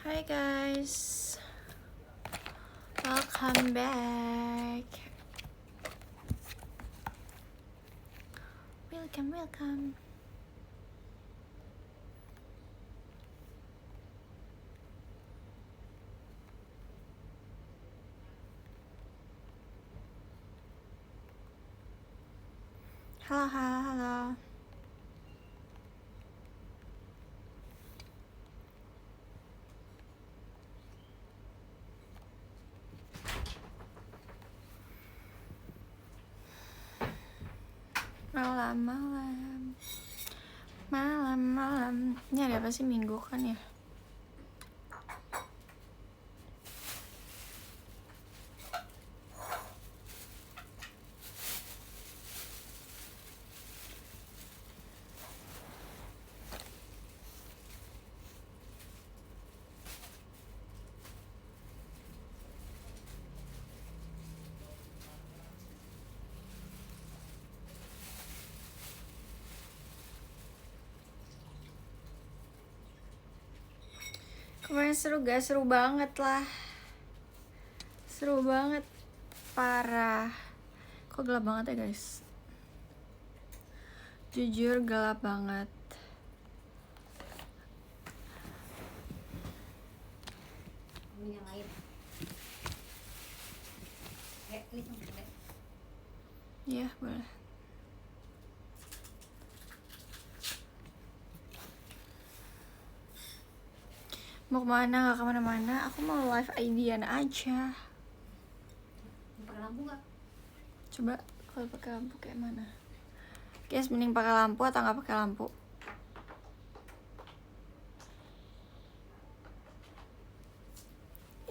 Hi guys, welcome back. Welcome. Halo. Malam. Ini ada apa sih minggu kan ya? Kemarin seru gak? Seru banget lah. Seru banget. Parah. Kok gelap banget ya guys? Jujur gelap banget. Iya boleh. Mau kemana? Gak kemana-mana. Aku mau live IDan aja. Pakai lampu nggak? Coba kalau pakai lampu kayak mana? Guys, mending pakai lampu atau nggak pakai lampu?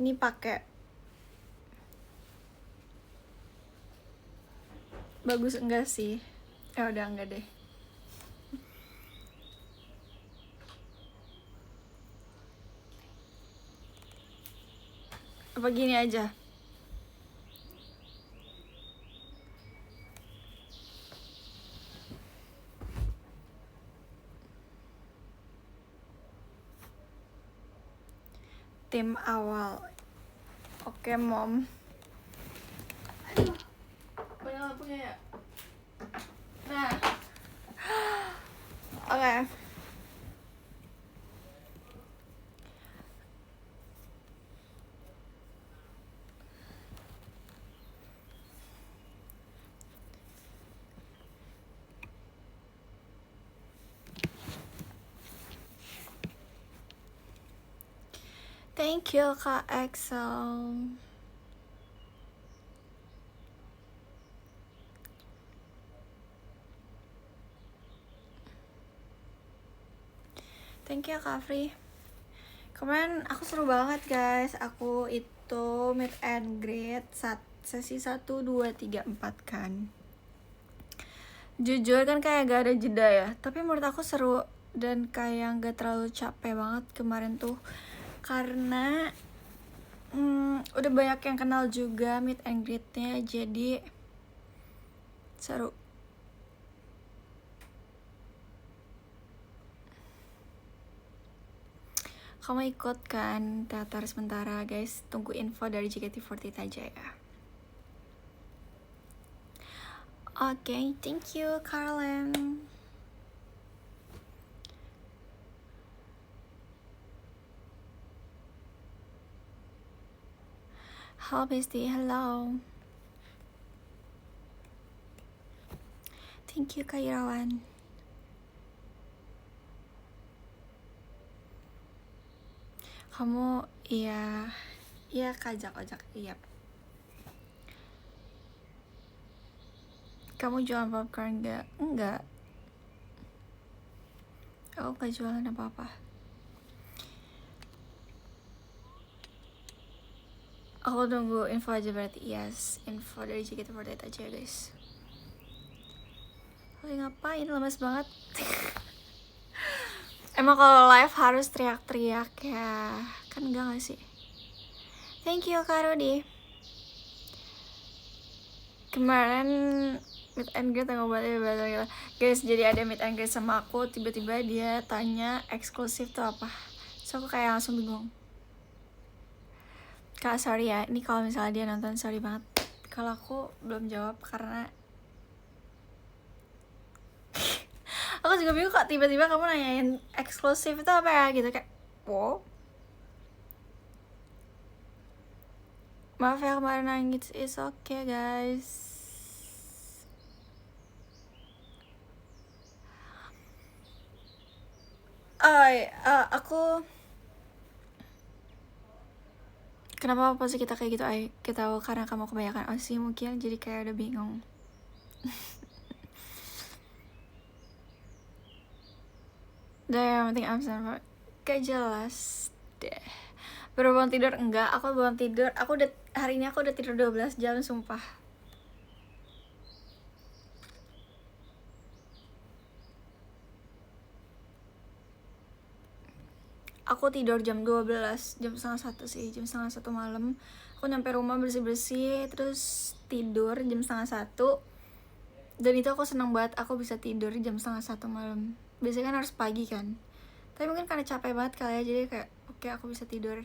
Ini pakai. Bagus enggak sih? Ya udah enggak deh. Apa gini aja? Tim awal. Oke, Mom. Aduh. Banyak lampunya ya? Nah. Oke. Thank you, Kak Excel. Thank you, Kak Free. Kemarin aku seru banget, guys. Aku itu meet and greet sesi 1, 2, 3, 4 kan. Jujur kan kayak gak ada jeda ya. Tapi menurut aku seru dan kayak gak terlalu capek banget kemarin tuh. Karena udah banyak yang kenal juga meet and greet-nya, jadi seru. Kamu ikut kan teater sementara guys? Tunggu info dari JKT48 aja ya. Oke, thank you Carlen. Halo bestie, hello. Thank you Kak Irawan. Kamu iya kajak iya. Kamu jualan popcorn gak? Enggak. Aku gak jualan apa-apa. Aku tunggu info aja berarti. Yes, info dari JKT48 aja guys. Lagi ngapain? Lemes banget. Emang kalau live harus teriak-teriak ya? Kan enggak gak sih? Thank you Kak Rudi. Kemarin meet and greet yang ngobrolnya gitu. Guys, jadi ada meet and greet sama aku. Tiba-tiba dia tanya eksklusif tuh apa. So aku kayak langsung bingung. Kak sorry ya, ini kalau misalnya dia nonton sorry banget kalau aku belum jawab karena aku juga bingung kok tiba-tiba kamu nanyain eksklusif itu apa ya gitu kayak wow. Maaf ya kemarin nangis, it's okay guys. Oh aku kenapa pasti kita kayak gitu kita tahu karena kamu kebanyakan OSI mungkin jadi kayak udah bingung. Dan yang penting absen gak jelas deh. Baru bangun tidur enggak, aku bangun tidur, aku udah hari ini aku udah tidur 12 jam sumpah. Aku tidur jam 12, jam setengah 1 sih, jam setengah 1 malam. Aku nyampe rumah bersih-bersih, terus tidur jam setengah 1. Dan itu aku seneng banget, aku bisa tidur jam setengah 1 malam. Biasanya kan harus pagi kan. Tapi mungkin karena capek banget kali ya, jadi kayak oke, aku bisa tidur.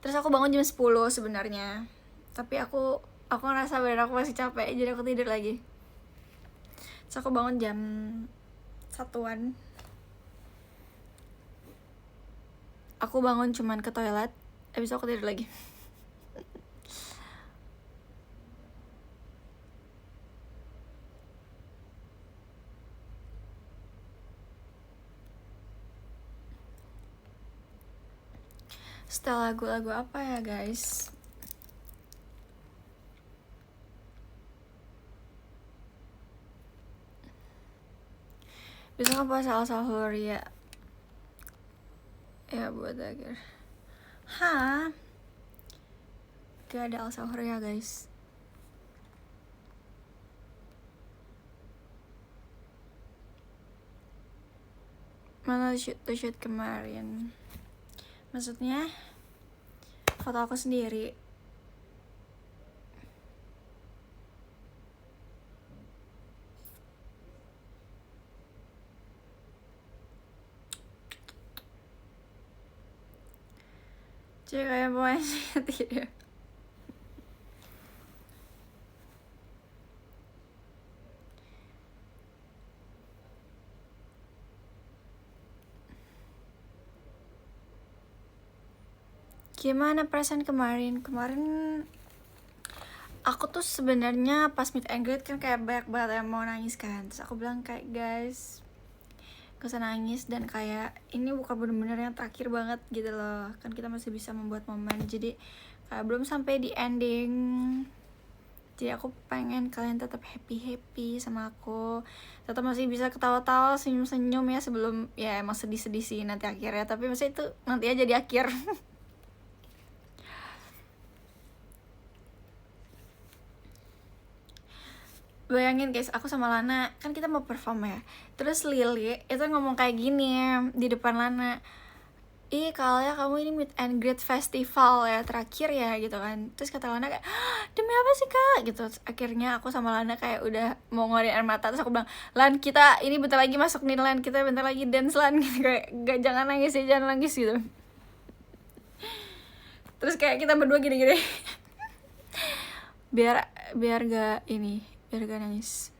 Terus aku bangun jam 10 sebenarnya. Tapi aku ngerasa bener aku masih capek, jadi aku tidur lagi. Terus aku bangun jam 1-an. Aku bangun cuman ke toilet, habis itu aku tidur lagi. Setelah lagu-lagu apa ya guys? Bisa nggak puasa al-sahur ya? Ya buat akhir. Hah? Gak ada al-sahur ya guys. Mana shoot kemarin? Maksudnya foto aku sendiri. Jadi kayak pemain tidak. Gimana perasaan kemarin? Kemarin aku tuh sebenarnya pas meet and greet kan kayak banyak banget yang mau nangis kan. Terus aku bilang kayak guys, gak usah nangis dan kayak ini bukan bener-bener yang terakhir banget gitu loh. Kan kita masih bisa membuat momen. Jadi kayak belum sampai di ending. Jadi aku pengen kalian tetap happy sama aku, tetap masih bisa ketawa-tawa, senyum-senyum ya sebelum ya emang sedih-sedih sih nanti akhirnya. Tapi maksudnya itu nanti aja di akhir. Bayangin guys, aku sama Lana kan kita mau perform ya. Terus Lily itu ngomong kayak gini di depan Lana, ih kalau ya kamu ini meet and greet festival ya terakhir ya gitu kan. Terus kata Lana kayak demi apa sih kak gitu. Terus akhirnya aku sama Lana kayak udah mau ngeluarin air mata. Terus aku bilang, Lan kita ini bentar lagi masuk nih Lan, kita bentar lagi dance Lan gitu. Kayak gak, jangan nangis ya, jangan nangis gitu. Terus kayak kita berdua gini-gini. biar gak ini, biar gak nangis.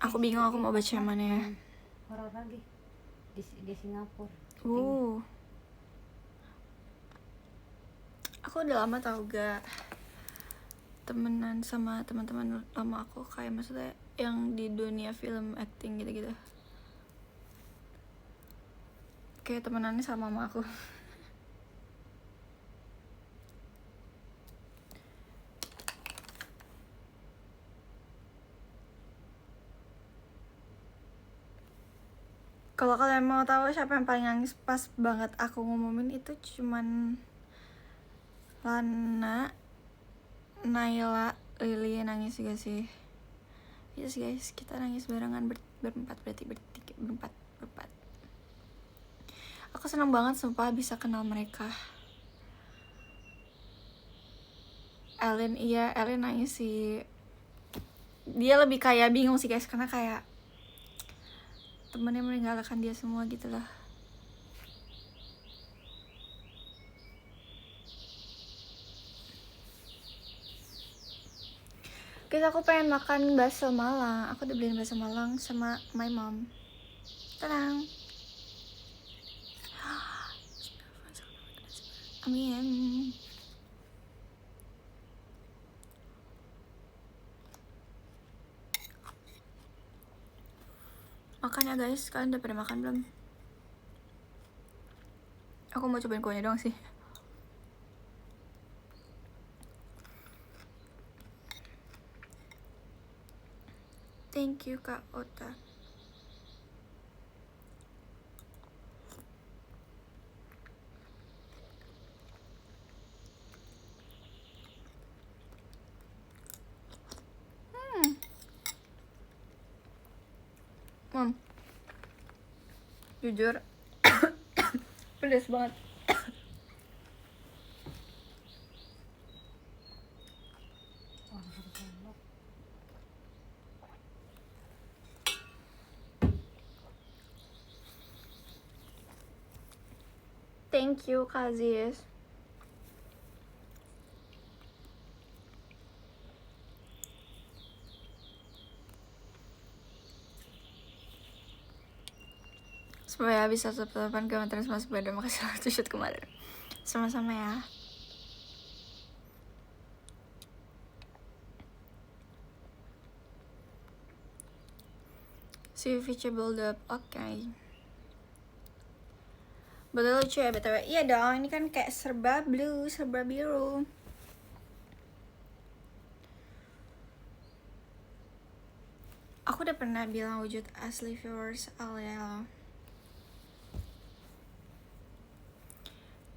Aku bingung aku mau baca yang mana ya. Horor lagi di Singapura. Aku udah lama tau gak temenan sama teman-teman lama aku, kayak maksudnya yang di dunia film acting gitu-gitu. Kayak temenannya sama mama aku. Kalau kalian mau tahu siapa yang paling nangis pas banget aku ngumumin, itu cuman Lana, Naila, Lily nangis juga sih. Yes guys, kita nangis barengan berempat, berarti berempat. Aku senang banget sumpah bisa kenal mereka. Ellen nangis sih. Dia lebih kayak bingung sih guys, karena kayak temennya meninggalkan dia semua gitu lah. Guys, aku pengen makan bakso Malang. Aku dibeliin bakso Malang sama my mom. Tenang. Amin. Makan ya guys, kalian udah pada makan belum? Aku mau cobain kuahnya doang sih. Thank you Kak Ota. Mom, jujur pedas banget. Thank you Kak Aziz. Supaya bisa tetap-tetapan kementerian sama sepeda. Makasih lah shoot kemarin. Sama-sama ya. CV build up, oke. Betul lucu ya BTW. Iya dong, ini kan kayak serba blue, serba biru. Aku udah pernah bilang wujud asli viewers Alia.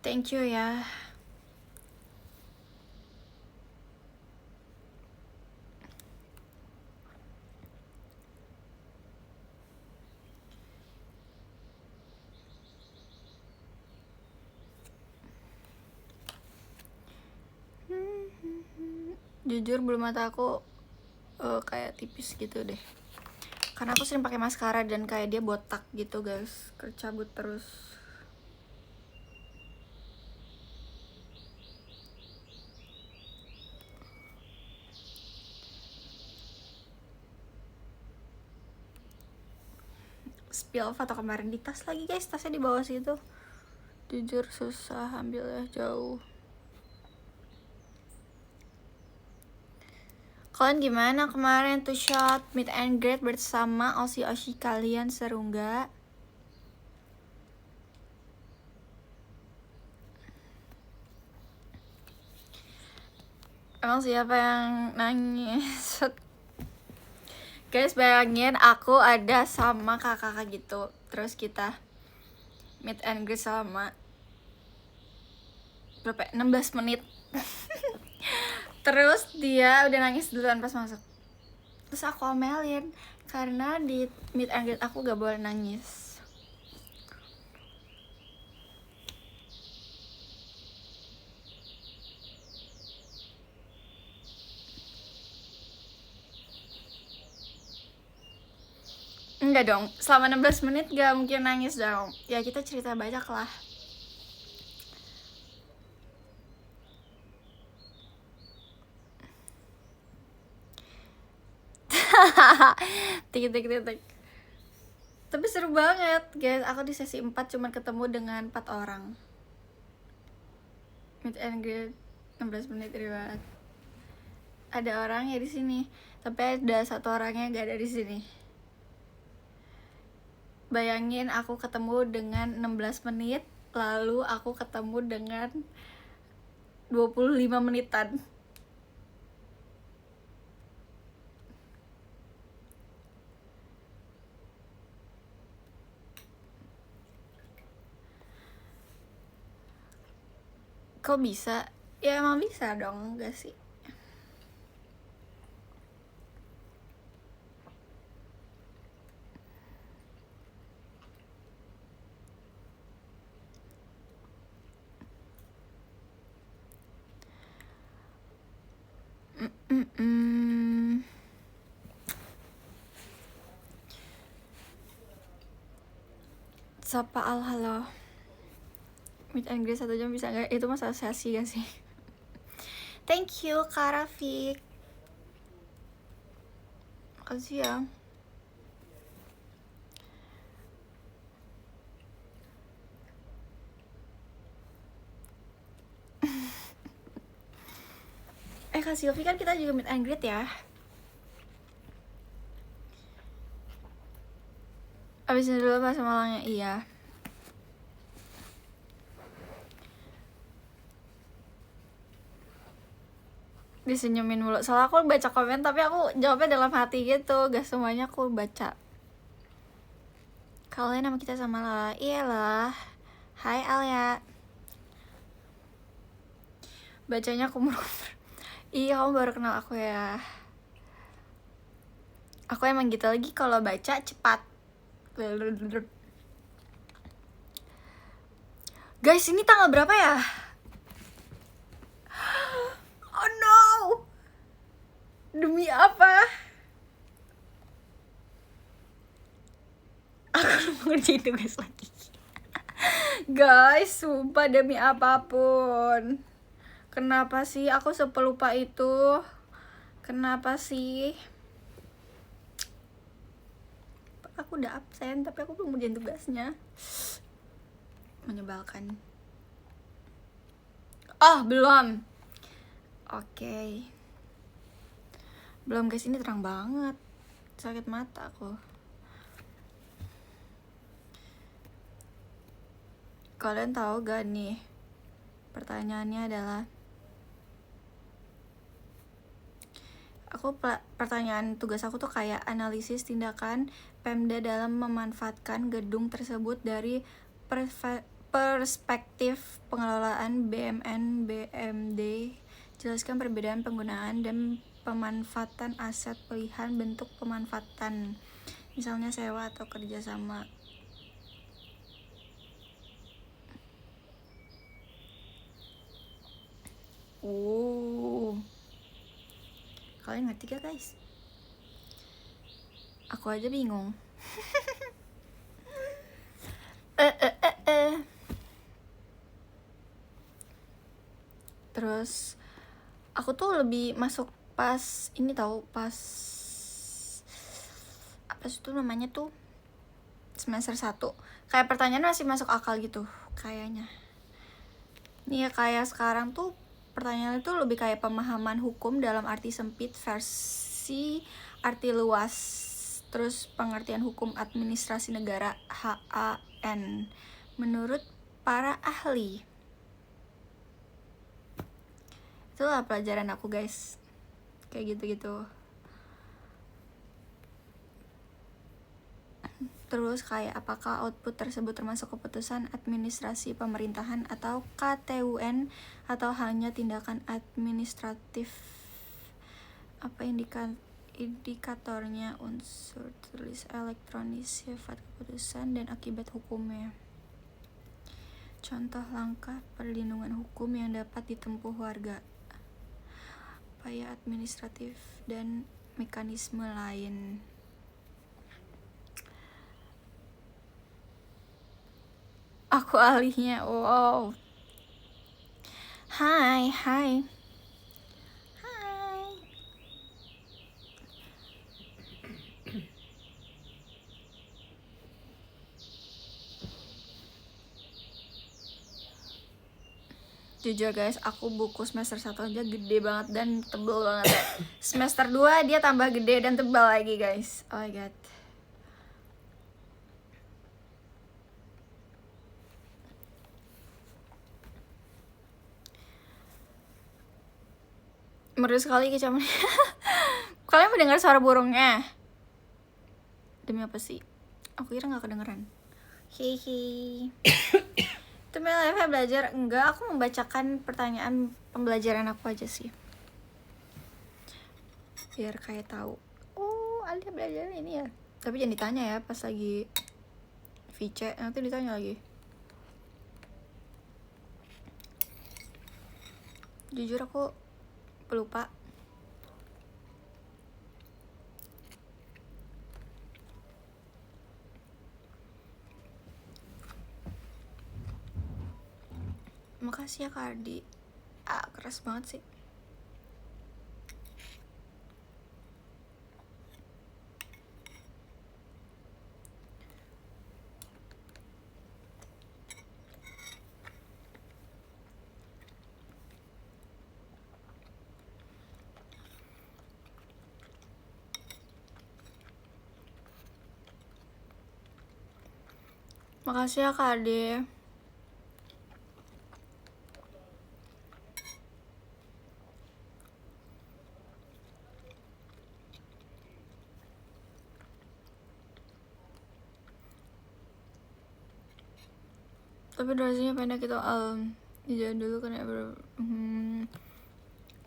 Thank you ya. Jujur bulu mata aku kayak tipis gitu deh. Karena aku sering pakai maskara dan kayak dia botak gitu guys, kercabut terus. Spill foto kemarin di tas lagi guys, tasnya di bawah situ. Jujur susah ambilnya, jauh. Kalian gimana kemarin tuh shot meet and greet bersama Oshi kalian, seru nggak? Emang siapa yang nangis? Guys, bayangin aku ada sama kakak gitu, terus kita meet and greet selama berapa? 16 menit. Terus dia udah nangis duluan pas masuk. Terus aku omelin karena di meet and greet aku gak boleh nangis. Enggak dong, selama 16 menit gak mungkin nangis dong. Ya kita cerita banyak lah. Tik. Tapi seru banget guys, aku di sesi 4 cuman ketemu dengan 4 orang. Meet and greet 16 menit banget. Ada orangnya di sini, tapi ada satu orangnya gak ada di sini. Bayangin aku ketemu dengan 16 menit, lalu aku ketemu dengan 25 menitan. Kok bisa? Ya emang bisa dong, enggak sih? Sapa al halo. Meet and greet 1 jam bisa nggak? Itu masalah sesi gak sih? Thank you Kak Rafiq. Makasih ya. Kak Silvi, kan kita juga meet and greet ya. Abis ini dulu bahasa Malangnya, iya. Disenyumin mulu. Soalnya aku baca komen tapi aku jawabnya dalam hati gitu. Gak semuanya aku baca. Kalian nama kita sama Lala. Iyalah. Hai Alia. Bacanya kumur-kumur. Iya, kamu baru kenal aku ya. Aku emang gitu lagi kalau baca cepat. Guys, ini tanggal berapa ya? Oh no. Demi apa? Aku mau ngerjain tugas lagi. Guys, sumpah demi apapun. Kenapa sih aku sepelupa itu? Kenapa sih? Aku udah absen tapi aku belum ngerjain tugasnya. Menyebalkan. Oh, belum. Oke. Belum guys, ini terang banget. Sakit mata aku. Kalian tahu gak nih? Pertanyaannya adalah pertanyaan tugas aku tuh kayak analisis tindakan Pemda dalam memanfaatkan gedung tersebut dari perspektif pengelolaan BMN BMD. Jelaskan perbedaan penggunaan dan pemanfaatan aset pilihan bentuk pemanfaatan, misalnya sewa atau kerjasama. Kalian ngerti gak guys? Aku aja bingung. Terus aku tuh lebih masuk pas ini tahu, pas apa sih tuh namanya tuh, semester 1. Kayak pertanyaan masih masuk akal gitu kayaknya. Nih ya, kayak sekarang tuh pertanyaan itu lebih kayak pemahaman hukum dalam arti sempit versi arti luas. Terus pengertian hukum administrasi negara HAN menurut para ahli. Itulah pelajaran aku guys. Kayak gitu-gitu. Terus kayak apakah output tersebut termasuk keputusan administrasi pemerintahan atau KTUN atau hanya tindakan administratif? Apa indikatornya, unsur tulis elektronis, sifat keputusan, dan akibat hukumnya. Contoh langkah perlindungan hukum yang dapat ditempuh warga, upaya administratif, dan mekanisme lain. Aku ahlinya. Wow. Hai. Jujur guys, aku buku semester 1 aja gede banget dan tebel banget ya. Semester 2 dia tambah gede dan tebal lagi guys. Oh my god. Merdu sekali kecaman. Kalian mendengar suara burungnya? Demi apa sih? Aku kira gak kedengeran. Hihi. Temen live belajar? Enggak, aku membacakan pertanyaan pembelajaran aku aja sih, biar kayak tahu. Oh, Alia belajar ini ya. Tapi jangan ditanya ya pas lagi VC, nanti ditanya lagi. Jujur aku pelupa. Makasih ya Kardi. Keras banget sih. Makasih ya Kardi. Tapi durasinya pendek gitu. Dijawab dulu kan ya.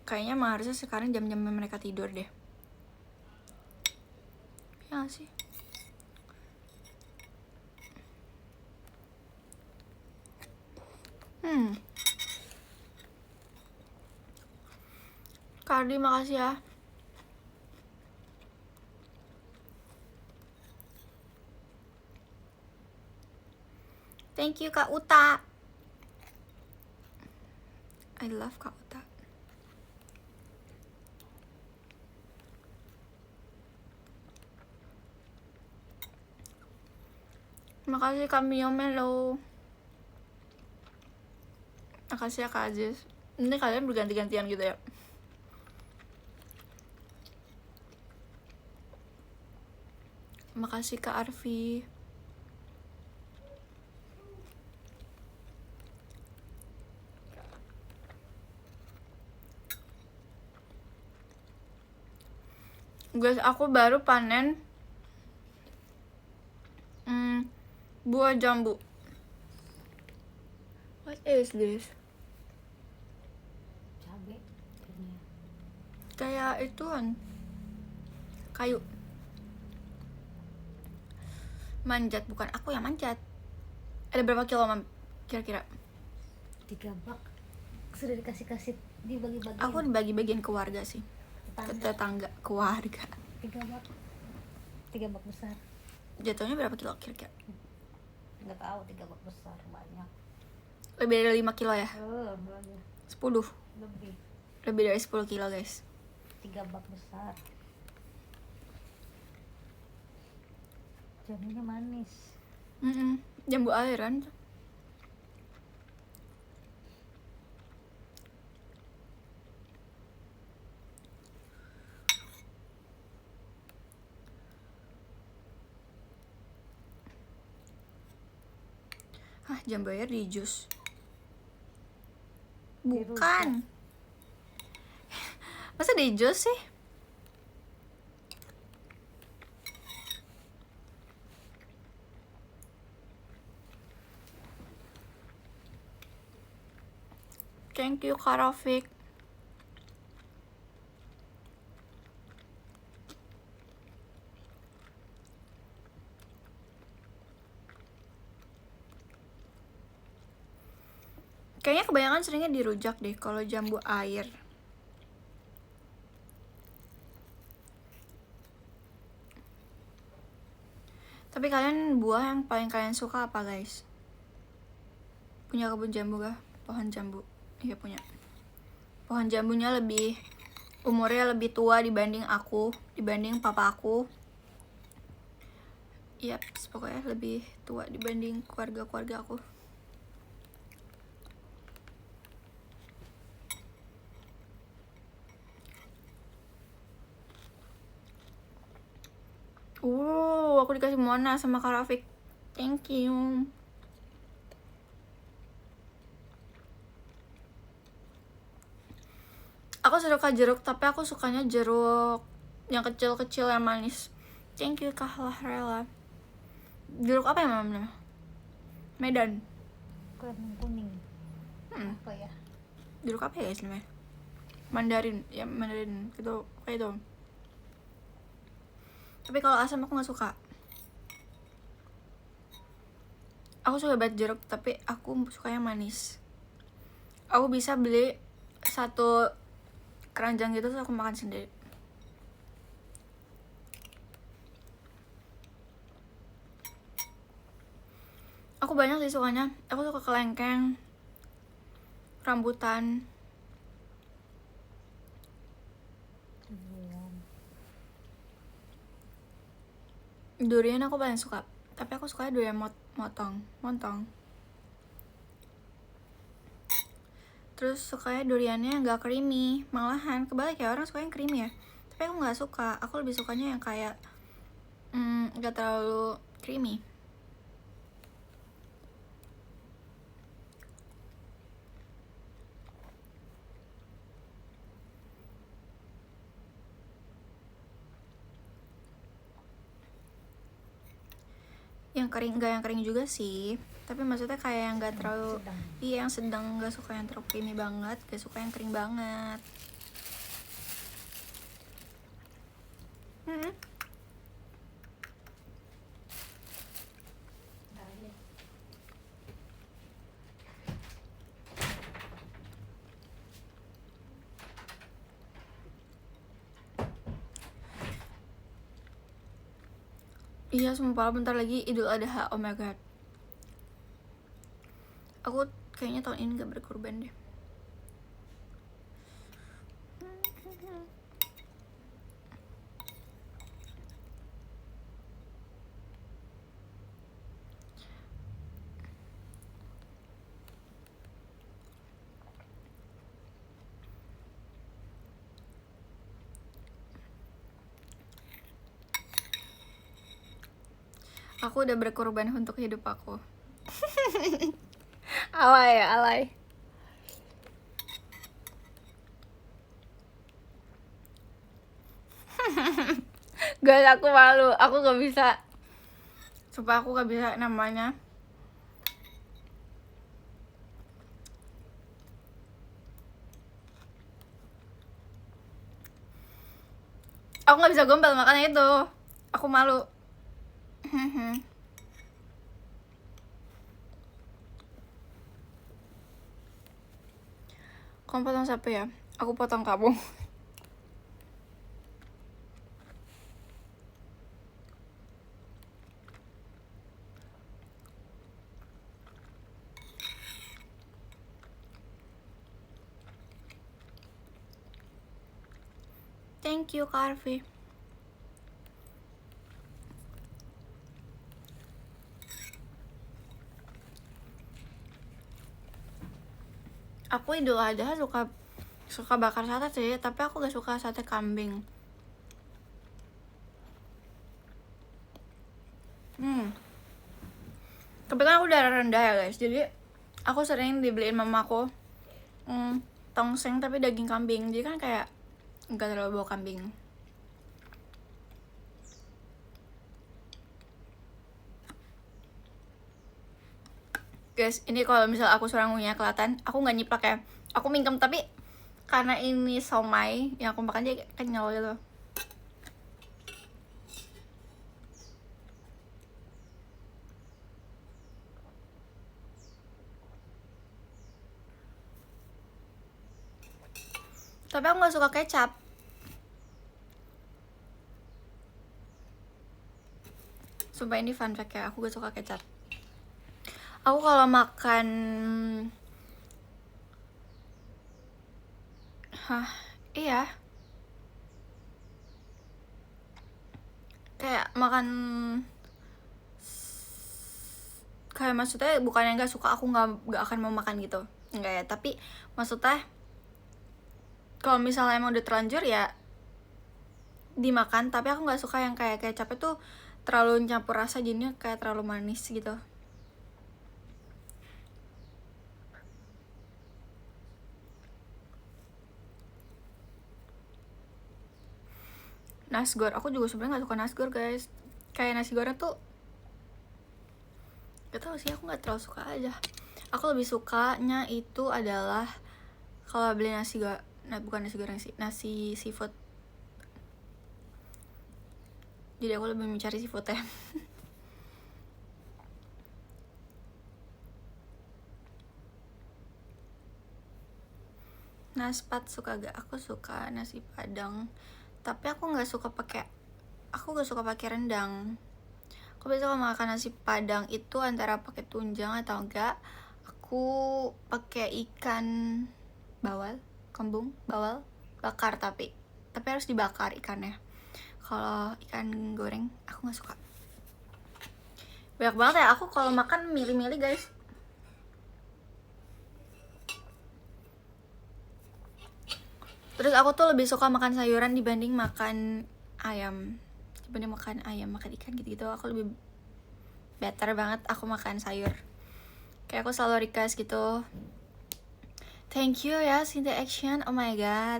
Kayaknya emang harusnya sekarang jam-jam mereka tidur deh. Ya gak sih? Kardi makasih ya. Thank you Kak Uta. I love Kak Uta. Makasih Kak Mio Melo. Makasih ya Kak Aziz. Ini kalian berganti-gantian gitu ya. Makasih Kak Arfi. Guys, aku baru panen buah jambu. What is this? Cabe kayaknya. Kayak ituan. Kayu. Manjat, bukan aku yang manjat. Ada berapa kilo Mam? Kira-kira? 3 bak sudah dikasih dibagi-bagi. Aku dibagi-bagian ke warga sih. Ke tetangga, ke warga. 3 bak besar. Jatuhnya berapa kilo kira-kira? Nggak tahu, 3 bak besar banyak. Lebih dari 5 kilo ya? Banyak. 10. Lebih. Lebih dari 10 kilo guys. 3 bak besar. Jambunya manis. Jambu airan. Jambu air di jus. Bukan. Masa di jus sih? Thank you Kak Rafiq. Kayaknya kebanyakan seringnya dirujak deh kalau jambu air. Tapi kalian buah yang paling kalian suka apa guys? Punya kebun jambu kah? Pohon jambu? Iya punya. Pohon jambunya umurnya lebih tua dibanding aku, dibanding papa aku. Yap, pokoknya lebih tua dibanding keluarga-keluarga aku. Aku dikasih Mona sama Kak Rafiq. Thank you. Aku suka jeruk, tapi aku sukanya jeruk yang kecil-kecil yang manis. Thank you Kak Lahrela. Jeruk apa ya namanya? Medan. Kuning. Apa ya? Jeruk apa ya guys namanya? Mandarin, ya Mandarin gitu, kayak itu. Tapi kalau asam aku nggak suka. Aku suka banget jeruk, tapi aku suka yang manis. Aku bisa beli 1 keranjang gitu terus aku makan sendiri. Aku banyak sih sukanya. Aku suka kelengkeng, rambutan. Durian aku paling suka, tapi aku sukanya durian montong. Terus sukanya duriannya nggak creamy, malahan kebalik ya, orang suka yang creamy ya, tapi aku nggak suka. Aku lebih sukanya yang kayak nggak terlalu creamy. Yang kering, nggak yang kering juga sih, tapi maksudnya kayak yang nggak terlalu sedang. Iya, yang sedang, nggak suka yang terlalu creamy banget, nggak suka yang kering banget. Iya, sumpah bentar lagi Idul Adha. Oh my god, aku kayaknya tahun ini gak berkorban deh. Aku udah berkorban untuk hidup aku. Alay ya, alay. Guys, aku malu, aku gak bisa. Sumpah aku gak bisa namanya. Aku gak bisa gombal, makanya itu aku malu. Kamu potong siapa ya? Aku potong kamu. Thank you, Karvi. Aku Idul Adha suka bakar sate sih, tapi aku gak suka sate kambing. Kebetulan aku darah rendah ya guys, jadi aku sering dibeliin mamaku tongseng tapi daging kambing, jadi kan kayak nggak terlalu bau kambing. Guys, ini kalau misal aku suara ngunyah kelihatan, aku nggak nyiplak ya, aku mingkem, tapi karena ini somai yang aku makan dia kenyal gitu. Tapi aku nggak suka kecap. Sumpah ini fun fact ya, aku gak suka kecap. Aku kalau makan iya, kayak makan, kayak maksudnya bukan yang gak suka, aku nggak akan mau makan gitu, enggak ya, tapi maksudnya kalau misalnya emang udah terlanjur ya dimakan, tapi aku nggak suka yang kayak kecap itu terlalu nyampur rasa, jadinya kayak terlalu manis gitu. Nasgor, aku juga sebenarnya nggak suka nasgor guys. Kayak nasi goreng tuh gak tau sih, aku nggak terlalu suka aja. Aku lebih sukanya itu adalah kalau beli bukan nasi goreng sih, nasi seafood. Jadi aku lebih mencari seafood ya. Naspat suka gak? Aku suka nasi padang, tapi aku gak suka pakai rendang. Aku biasa kalau makan nasi padang itu antara pakai tunjang atau enggak aku aku pakai ikan bawal, kembung, bawal, bakar tapi harus dibakar ikannya. Kalau ikan goreng aku nggak suka. Banyak banget ya, aku kalau makan milih-milih guys. Terus aku tuh lebih suka makan sayuran dibanding makan ayam. Makan ikan gitu-gitu. Aku lebih better banget aku makan sayur. Kayak aku selalu request gitu. Thank you ya Cynthia Action. Oh my god.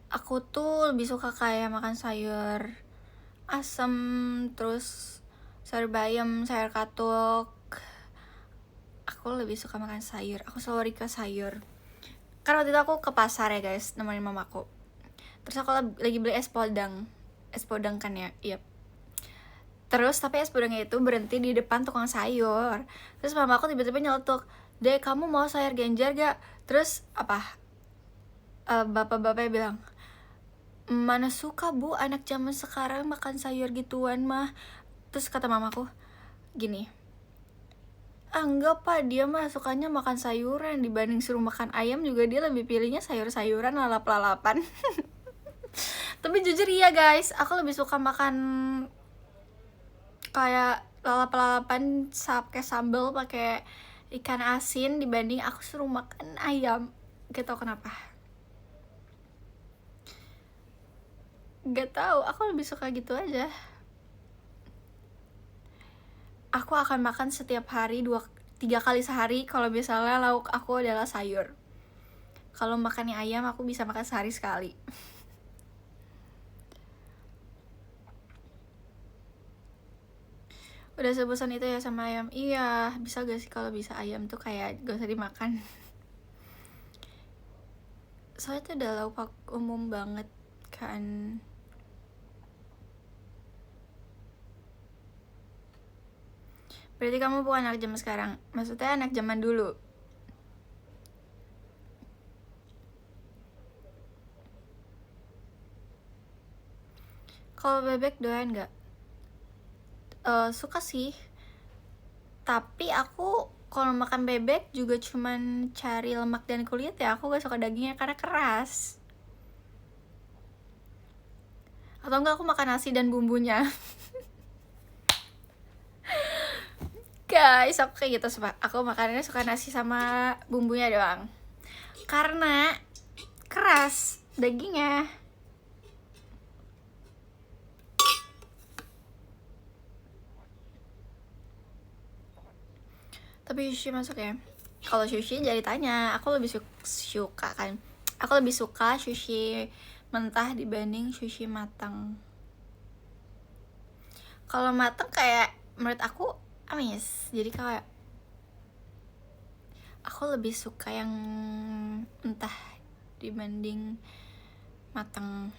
Aku tuh lebih suka kayak makan sayur asam, terus sayur bayam, sayur katuk. Aku lebih suka makan sayur. Aku selalu request sayur. Karena waktu itu aku ke pasar ya guys, nemenin mamaku. Terus aku lagi beli es podang kan ya, yep. Terus tapi es podangnya itu berhenti di depan tukang sayur. Terus mamaku tiba-tiba nyeletuk, "Dek, kamu mau sayur genjer gak?" Terus bapak-bapaknya bilang, "Mana suka bu, anak zaman sekarang makan sayur gituan mah." Terus kata mamaku gini, enggak pak, dia mah sukanya makan sayuran. Dibanding suruh makan ayam juga dia lebih pilihnya sayur-sayuran lalap-lalapan. Tapi jujur iya guys, aku lebih suka makan kayak lalap-lalapan pakai sambal, pakai ikan asin dibanding aku suruh makan ayam. Gak tau kenapa. Gak tau, aku lebih suka gitu aja. Aku akan makan setiap hari 3 kali sehari kalau misalnya lauk aku adalah sayur. Kalau makannya ayam aku bisa makan sehari sekali. Udah sebosan itu ya sama ayam. Iya, bisa gak sih kalau bisa ayam tuh kayak gak usah dimakan. Soalnya itu udah lauk umum banget kan. Berarti kamu bukan anak zaman sekarang. Maksudnya anak zaman dulu. Kalau bebek doyan gak? Suka sih. Tapi aku kalau makan bebek juga cuman cari lemak dan kulit ya. Aku gak suka dagingnya karena keras. Atau enggak aku makan nasi dan bumbunya. Guys, aku kayak gitu. Aku makannya suka nasi sama bumbunya doang. Karena keras dagingnya. Tapi sushi masuk ya? Kalau sushi jadi tanya, aku lebih suka kan. Aku lebih suka sushi mentah dibanding sushi matang. Kalau matang kayak menurut aku amis. Jadi kayak aku lebih suka yang mentah dibanding matang.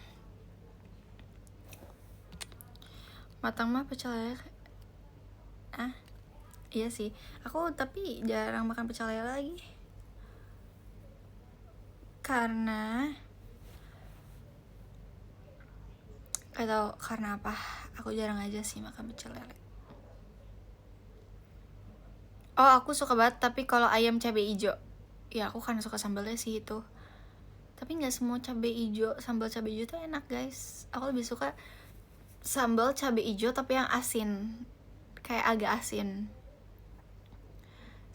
Matang mah pecel lele. Iya sih, aku tapi jarang makan pecel lele lagi. Karena atau karena apa? Aku jarang aja sih makan pecel lele. Oh, aku suka banget tapi kalau ayam cabai hijau. Ya aku kan suka sambalnya sih itu. Tapi nggak semua cabai hijau, sambal cabai hijau tuh enak guys. Aku lebih suka sambal cabai hijau tapi yang asin, kayak agak asin.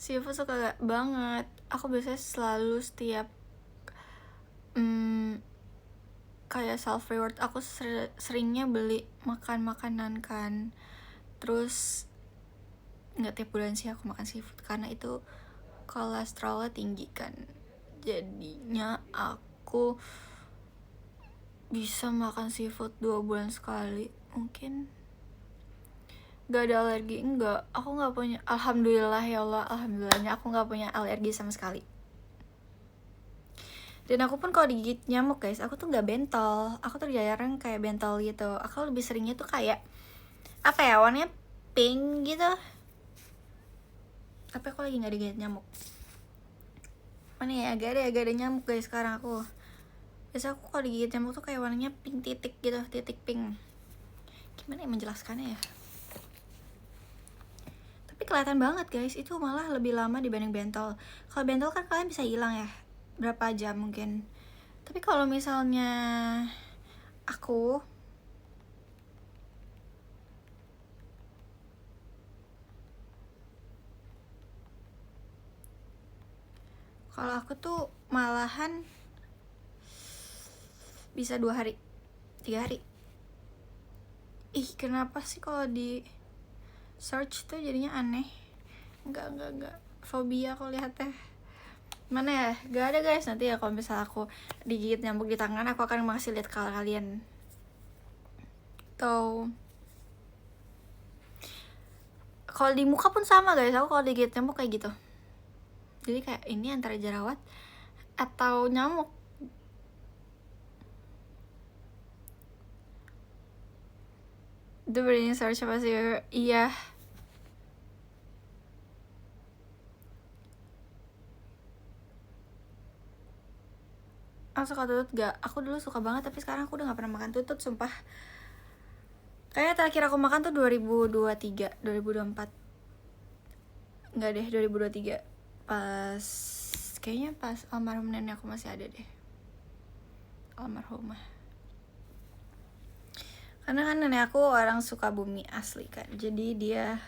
Seafood suka banget. Aku biasanya selalu setiap kayak self reward aku seringnya beli makan makanan kan. Terus nggak tiap bulan sih aku makan seafood karena itu kolesterolnya tinggi kan. Jadinya aku bisa makan seafood 2 bulan sekali mungkin. Gak ada alergi, enggak. Aku gak punya, alhamdulillah ya Allah, alhamdulillahnya aku gak punya alergi sama sekali. Dan aku pun kalau digigit nyamuk guys, aku tuh gak bentol. Aku tuh jarang kayak bentol gitu. Aku lebih seringnya tuh kayak apa ya, warnanya pink gitu. Tapi aku lagi gak digigit nyamuk. Mana ya, agak ada nyamuk guys sekarang aku. Biasa aku kalau digigit nyamuk tuh kayak warnanya pink titik gitu, titik pink. Gimana ya menjelaskannya ya? Tapi kelihatan banget guys, itu malah lebih lama dibanding bentol. Kalau bentol kan kalian bisa hilang ya berapa jam mungkin, tapi kalau misalnya aku tuh malahan bisa 2 hari 3 hari. Ih, kenapa sih kalau di search tuh jadinya aneh? Enggak fobia aku lihatnya. Mana ya? Gak ada guys. Nanti ya kalau misalnya aku digigit nyamuk di tangan, aku akan masih lihat kalian. Atau kalau di muka pun sama guys, aku kalau digigit nyamuk kayak gitu. Jadi kayak ini antara jerawat atau nyamuk. Itu berani search apa sih? Iya. Aku suka tutut gak? Aku dulu suka banget, tapi sekarang aku udah gak pernah makan tutut, sumpah. Kayaknya terakhir aku makan tuh 2023, 2024. Enggak deh, 2023. Kayaknya pas almarhum nenek aku masih ada deh. Almarhumah. Karena kan nenek aku orang Sukabumi asli kan. Jadi dia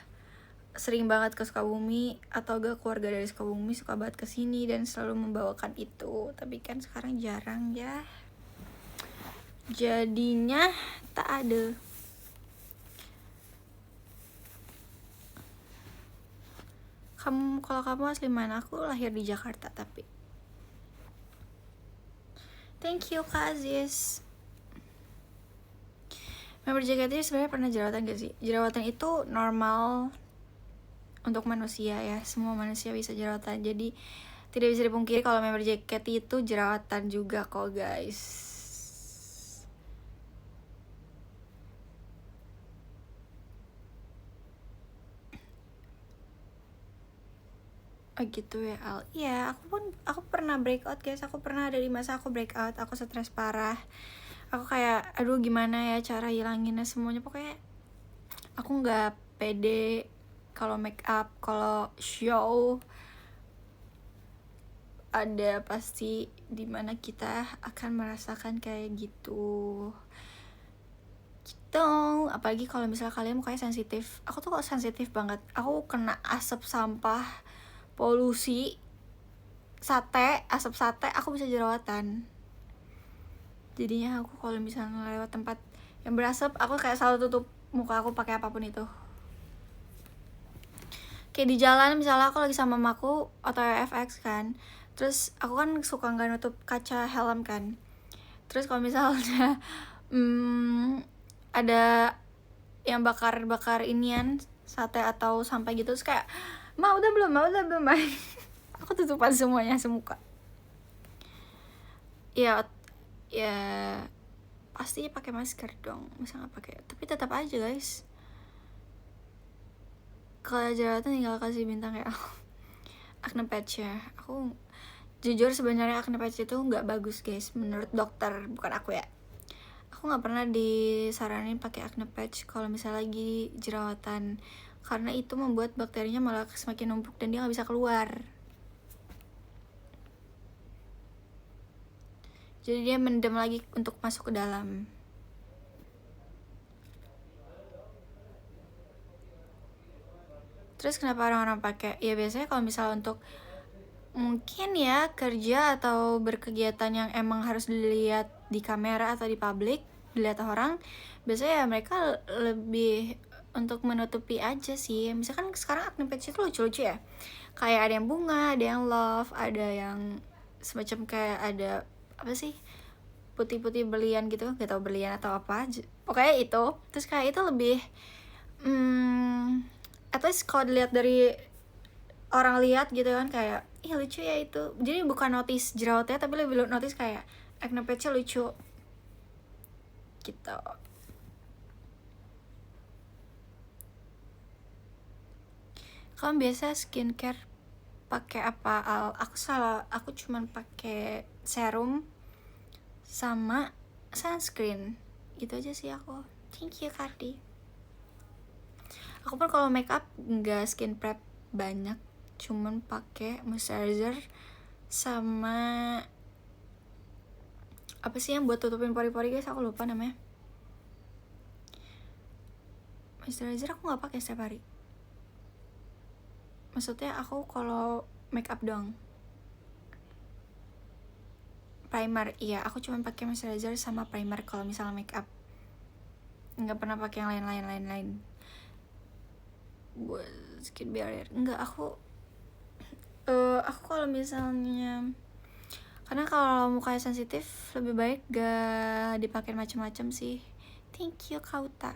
sering banget ke Sukabumi, atau gak keluarga dari Sukabumi suka banget ke sini dan selalu membawakan itu. Tapi kan sekarang jarang ya. Jadinya tak ada. Kalau kamu asli mana? Aku lahir di Jakarta tapi. Thank you Kak Aziz. Member JKT sebenarnya pernah jerawatan gak sih? Jerawatan itu normal untuk manusia ya, semua manusia bisa jerawatan. Jadi tidak bisa dipungkiri kalau member JKT itu jerawatan juga kok guys. Oh gitu ya Al. Iya, aku pernah breakout guys. Aku pernah ada di masa aku breakout, aku stres parah. Aku kayak aduh gimana ya cara hilanginnya semuanya. Pokoknya aku nggak pede kalau make up, kalau show. Ada pasti dimana kita akan merasakan kayak gitu. Gitu. Apalagi kalau misalnya kalian mukanya sensitif. Aku tuh kok sensitif banget. Aku kena asap sampah, polusi, asap sate, aku bisa jerawatan. Jadinya aku kalau misalnya lewat tempat yang berasap, aku kayak selalu tutup muka aku pakai apapun itu. Kayak di jalan misalnya aku lagi sama mamaku atau FX kan, terus aku kan suka nggak nutup kaca helm kan. Terus kalau misalnya ada yang bakar inian sate atau sampah gitu, terus kayak udah belum aku tutupan semuanya semuka. Ya pasti pakai masker dong, masa nggak pakai? Tapi tetap aja guys, kalau jerawatan tinggal kasih bintang ya. Acne patch ya, aku jujur sebenarnya acne patch itu nggak bagus guys menurut dokter, bukan aku ya. Aku nggak pernah disaranin pakai acne patch kalau misalnya lagi jerawatan, karena itu membuat bakterinya malah semakin numpuk dan dia nggak bisa keluar. Jadi dia mendem lagi untuk masuk ke dalam. Terus kenapa orang-orang pakai? Ya biasanya kalau misalnya untuk mungkin ya kerja atau berkegiatan yang emang harus dilihat di kamera atau di publik, dilihat orang, biasanya ya mereka lebih untuk menutupi aja sih. Misalkan sekarang acne patch itu lucu-lucu ya, kayak ada yang bunga, ada yang love, ada yang semacam kayak ada apa sih, putih-putih berlian gitu, gak tau berlian atau apa, pokoknya itu. Terus kayak itu lebih at least kalau dilihat dari orang lihat gitu kan, kayak ih lucu ya itu. Jadi bukan notice jerawatnya, tapi lebih notice kayak acne patch-nya lucu gitu. Kalian biasa skincare pakai apa Al? Aku cuman pakai serum sama sunscreen, gitu aja sih aku. Thank you Kardi. Aku pun kalau make up nggak skin prep banyak, cuman pakai moisturizer sama apa sih yang buat tutupin pori-pori guys, aku lupa namanya. Moisturizer aku nggak pakai setiap hari, maksudnya aku kalau make up doang. Primer, iya aku cuma pakai moisturizer sama primer kalau misalnya make up, nggak pernah pakai yang lain buat skin barrier. Enggak, aku kalau misalnya, karena kalau mukanya sensitif lebih baik gak dipakai macam-macam sih. Thank you Kauta.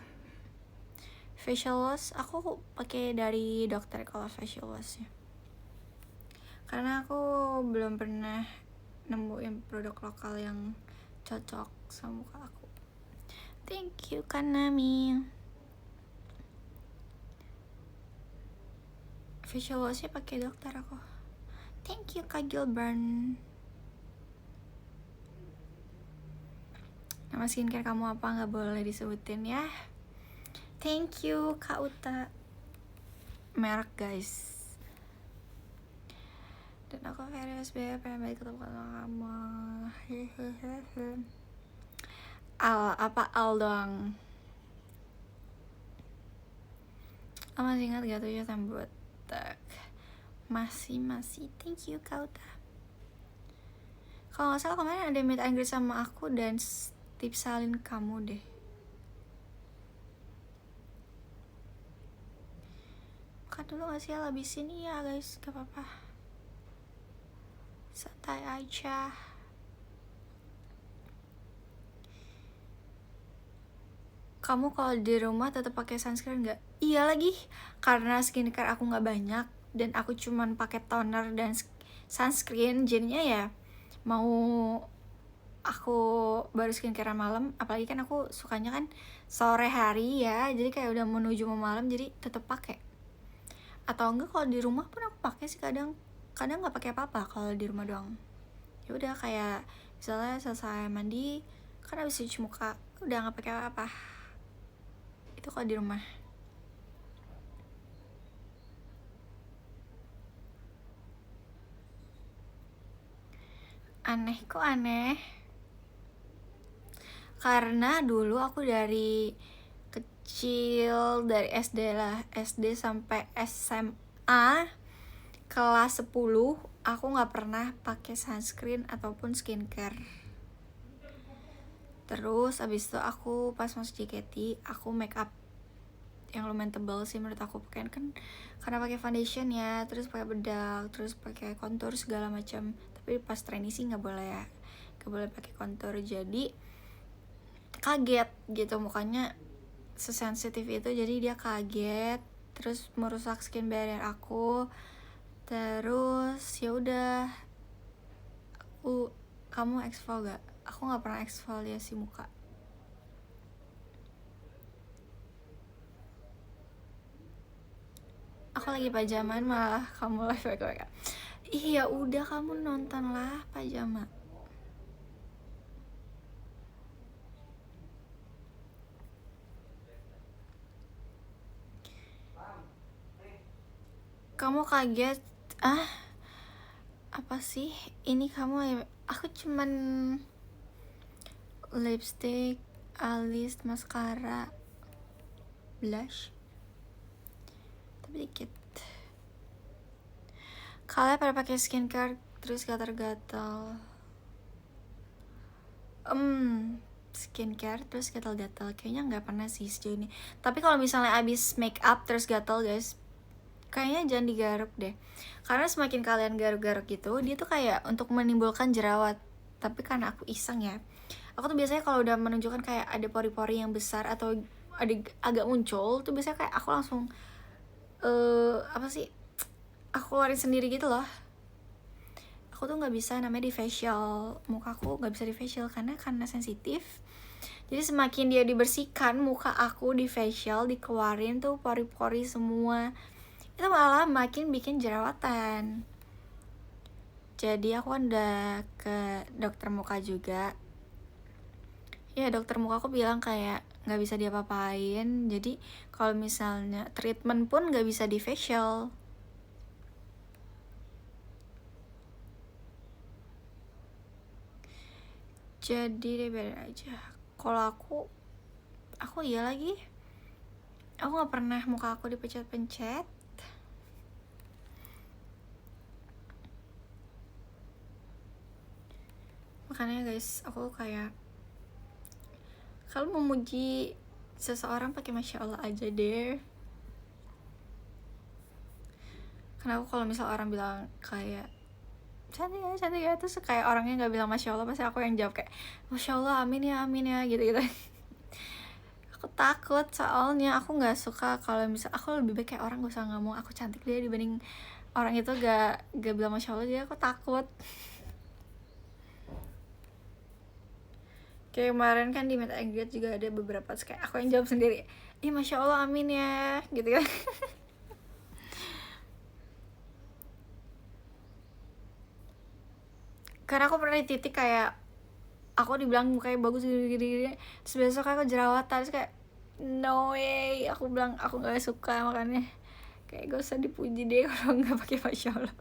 Facial wash aku pakai dari dokter kalau facial washnya, karena aku belum pernah nemuin produk lokal yang cocok sama muka aku. Thank you Kanami. Facial washnya pakai dokter aku. Thank you Kak Gilburn. Nama skincare kamu apa nggak boleh disebutin ya. Thank you Kak Uta. Merek guys. Dan aku very SBF, pengen balik ketemu sama kamu. Al doang. Masih ingat gak tuh ya buat masih thank you Kak Uta. Kalau nggak salah kemarin ada meet and greet sama aku dan tips salin kamu deh. Makan dulu gak sih, habisin ya guys, gak apa-apa, santai aja. Kamu kalau di rumah tetap pakai sunscreen nggak? Iya lagi, karena skincare aku nggak banyak dan aku cuman pakai toner dan sunscreen, jadinya ya mau aku baru skincare malam, apalagi kan aku sukanya kan sore hari ya, jadi kayak udah menuju mau malam jadi tetap pakai. Atau enggak kalau di rumah pun aku pakai sih, kadang nggak pakai apa-apa kalau di rumah doang. Ya udah kayak misalnya selesai mandi kan habis cuci muka udah nggak pakai apa-apa. Itu kalau di rumah. Aneh, kok aneh? Karena dulu aku dari kecil, dari SD lah, SD sampai SMA kelas 10 aku nggak pernah pakai sunscreen ataupun skincare. Terus abis itu aku pas masuk JKT aku make up yang lumayan tebal sih menurut aku, pakai kan karena pakai foundation ya, terus pakai bedak, terus pakai contour segala macam. Tapi pas training sih nggak boleh ya, nggak boleh pakai contour. Jadi kaget gitu mukanya sesensitif itu, jadi dia kaget terus merusak skin barrier aku. Terus ya udah, kamu exfol gak? Aku nggak pernah eksfoliasi muka. Aku lagi pajaman malah kamu live WK. Iya udah, kamu nonton lah pajama. Kamu kaget? Apa sih ini kamu? Aku cuman lipstick, alis, maskara, blush, tapi dikit. Kalian pada pakai skincare terus gatal-gatal. Skincare terus gatal-gatal kayaknya nggak pernah sih sejauh ini. Tapi kalau misalnya abis make up terus gatal guys, kayaknya jangan digaruk deh, karena semakin kalian garuk-garuk gitu dia tuh kayak untuk menimbulkan jerawat. Tapi karena aku iseng ya, aku tuh biasanya kalau udah menunjukkan kayak ada pori-pori yang besar atau ada agak muncul tuh biasanya kayak aku langsung aku keluarin sendiri gitu loh. Aku tuh nggak bisa namanya di facial, mukaku nggak bisa di facial karena sensitif. Jadi semakin dia dibersihkan muka aku di facial, dikeluarin tuh pori-pori semua, itu malah makin bikin jerawatan. Jadi aku kan udah ke dokter muka juga ya, dokter muka aku bilang kayak nggak bisa diapa-apain. Jadi kalau misalnya treatment pun nggak bisa di facial. Jadi deh biarin aja. Kalau aku iya lagi, aku nggak pernah muka aku dipencet-pencet. Makanya guys, aku kayak kalau memuji seseorang pakai masya Allah aja deh. Karena aku kalau misal orang bilang kayak cantik ya, terus kayak orangnya nggak bilang masya Allah, pasti aku yang jawab kayak masya Allah, amin ya gitu. Aku takut soalnya aku nggak suka kalau misal aku lebih baik kayak orang gak usah ngomong aku cantik deh dibanding orang itu gak bilang masya Allah, jadi aku takut. Kayak kemarin kan di Meet and Greet juga ada beberapa kayak aku yang jawab sendiri, ih masya Allah amin ya gitu kan. Karena aku pernah di titik kayak aku dibilang mukanya bagus gini, terus besok aku jerawatan, terus kayak no way, aku bilang aku nggak suka, makanya kayak gak usah dipuji deh kalau nggak pakai masya Allah.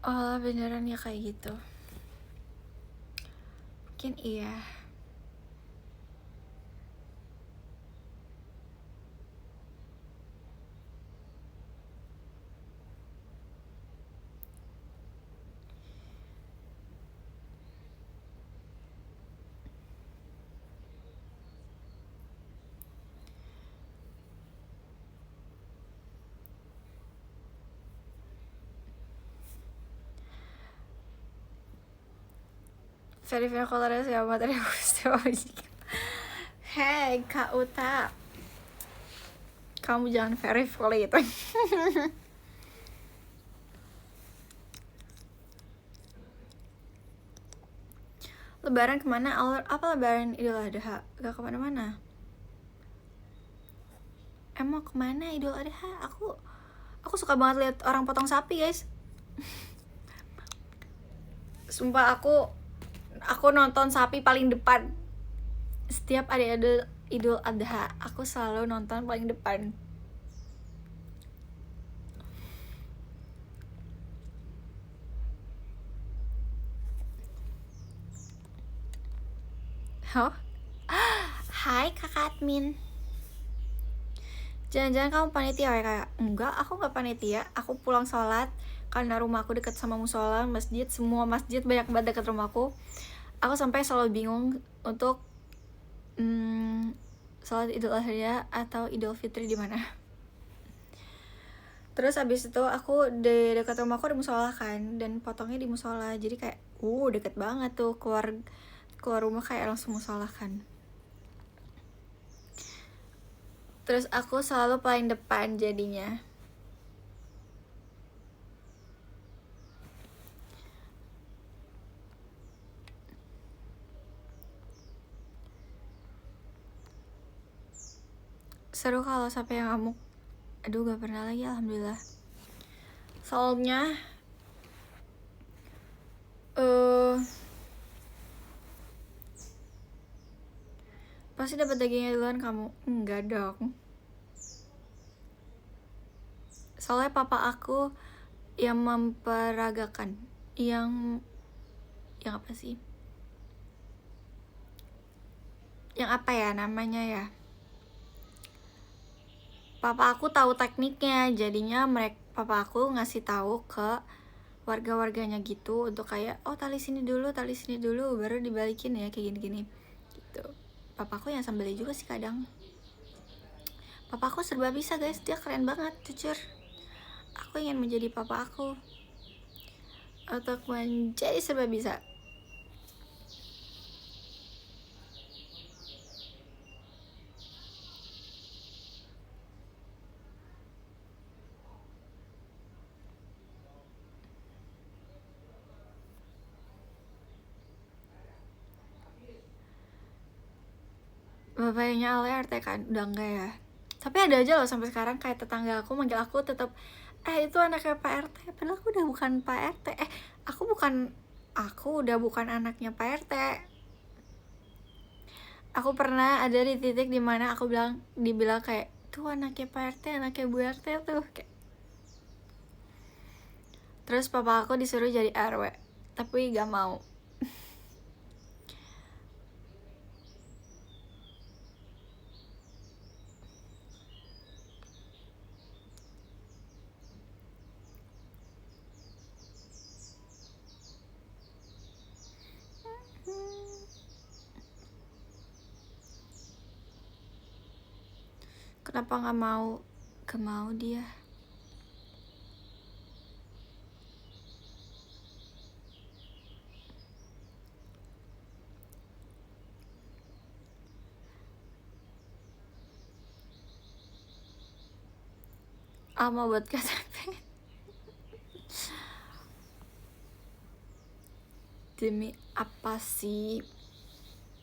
Oh beneran ya kayak gitu, mungkin iya. Verify kolornya siapa materi Hei Kak Uta, kamu jangan verify kalau gitu. Lebaran kemana? Apa lebaran Idul Adha? Gak kemana-mana. Emang kemana Idul Adha? Aku suka banget lihat orang potong sapi guys. Sumpah aku nonton sapi paling depan. Setiap ada Idul Adha, aku selalu nonton paling depan. Oh? Hai kakak admin. Jangan-jangan kamu panitia ya kayak? Enggak, aku nggak panitia. Aku pulang sholat karena rumahku dekat sama musola, masjid, semua masjid banyak banget dekat rumahku. Aku sampai selalu bingung untuk sholat Idul Adha atau Idul Fitri di mana. Terus abis itu aku di dekat rumahku ada musola kan, dan potongnya di musola, jadi kayak deket banget tuh, keluar rumah kayak langsung musola kan. Terus aku selalu paling depan jadinya. Seru kalau sampai yang ngamuk. Aduh gak pernah lagi alhamdulillah. Soalnya pasti dapat dagingnya duluan kamu. Enggak dong. Soalnya papa aku yang memperagakan, yang apa sih? Yang apa ya namanya ya? Papa aku tahu tekniknya, jadinya papa aku ngasih tahu ke warga-warganya gitu untuk kayak tali sini dulu, baru dibalikin ya kayak gini-gini gitu. Papa aku yang sambelnya juga sih kadang. Papa aku serba bisa guys, dia keren banget jujur. Aku ingin menjadi papa aku untuk menjadi serba bisa. bapaknya Ale RT kan udah enggak ya, tapi ada aja loh sampai sekarang kayak tetangga aku manggil aku tetap itu anaknya Pak RT, padahal aku udah bukan Pak RT. Aku udah bukan anaknya Pak RT. Aku pernah ada di titik dimana dibilang kayak tuh anaknya Pak RT, anaknya Bu RT tuh kayak. Terus papa aku disuruh jadi RW, tapi gak mau. Kenapa gak mau? Gak mau dia. Mau buat KTP. Demi apa sih?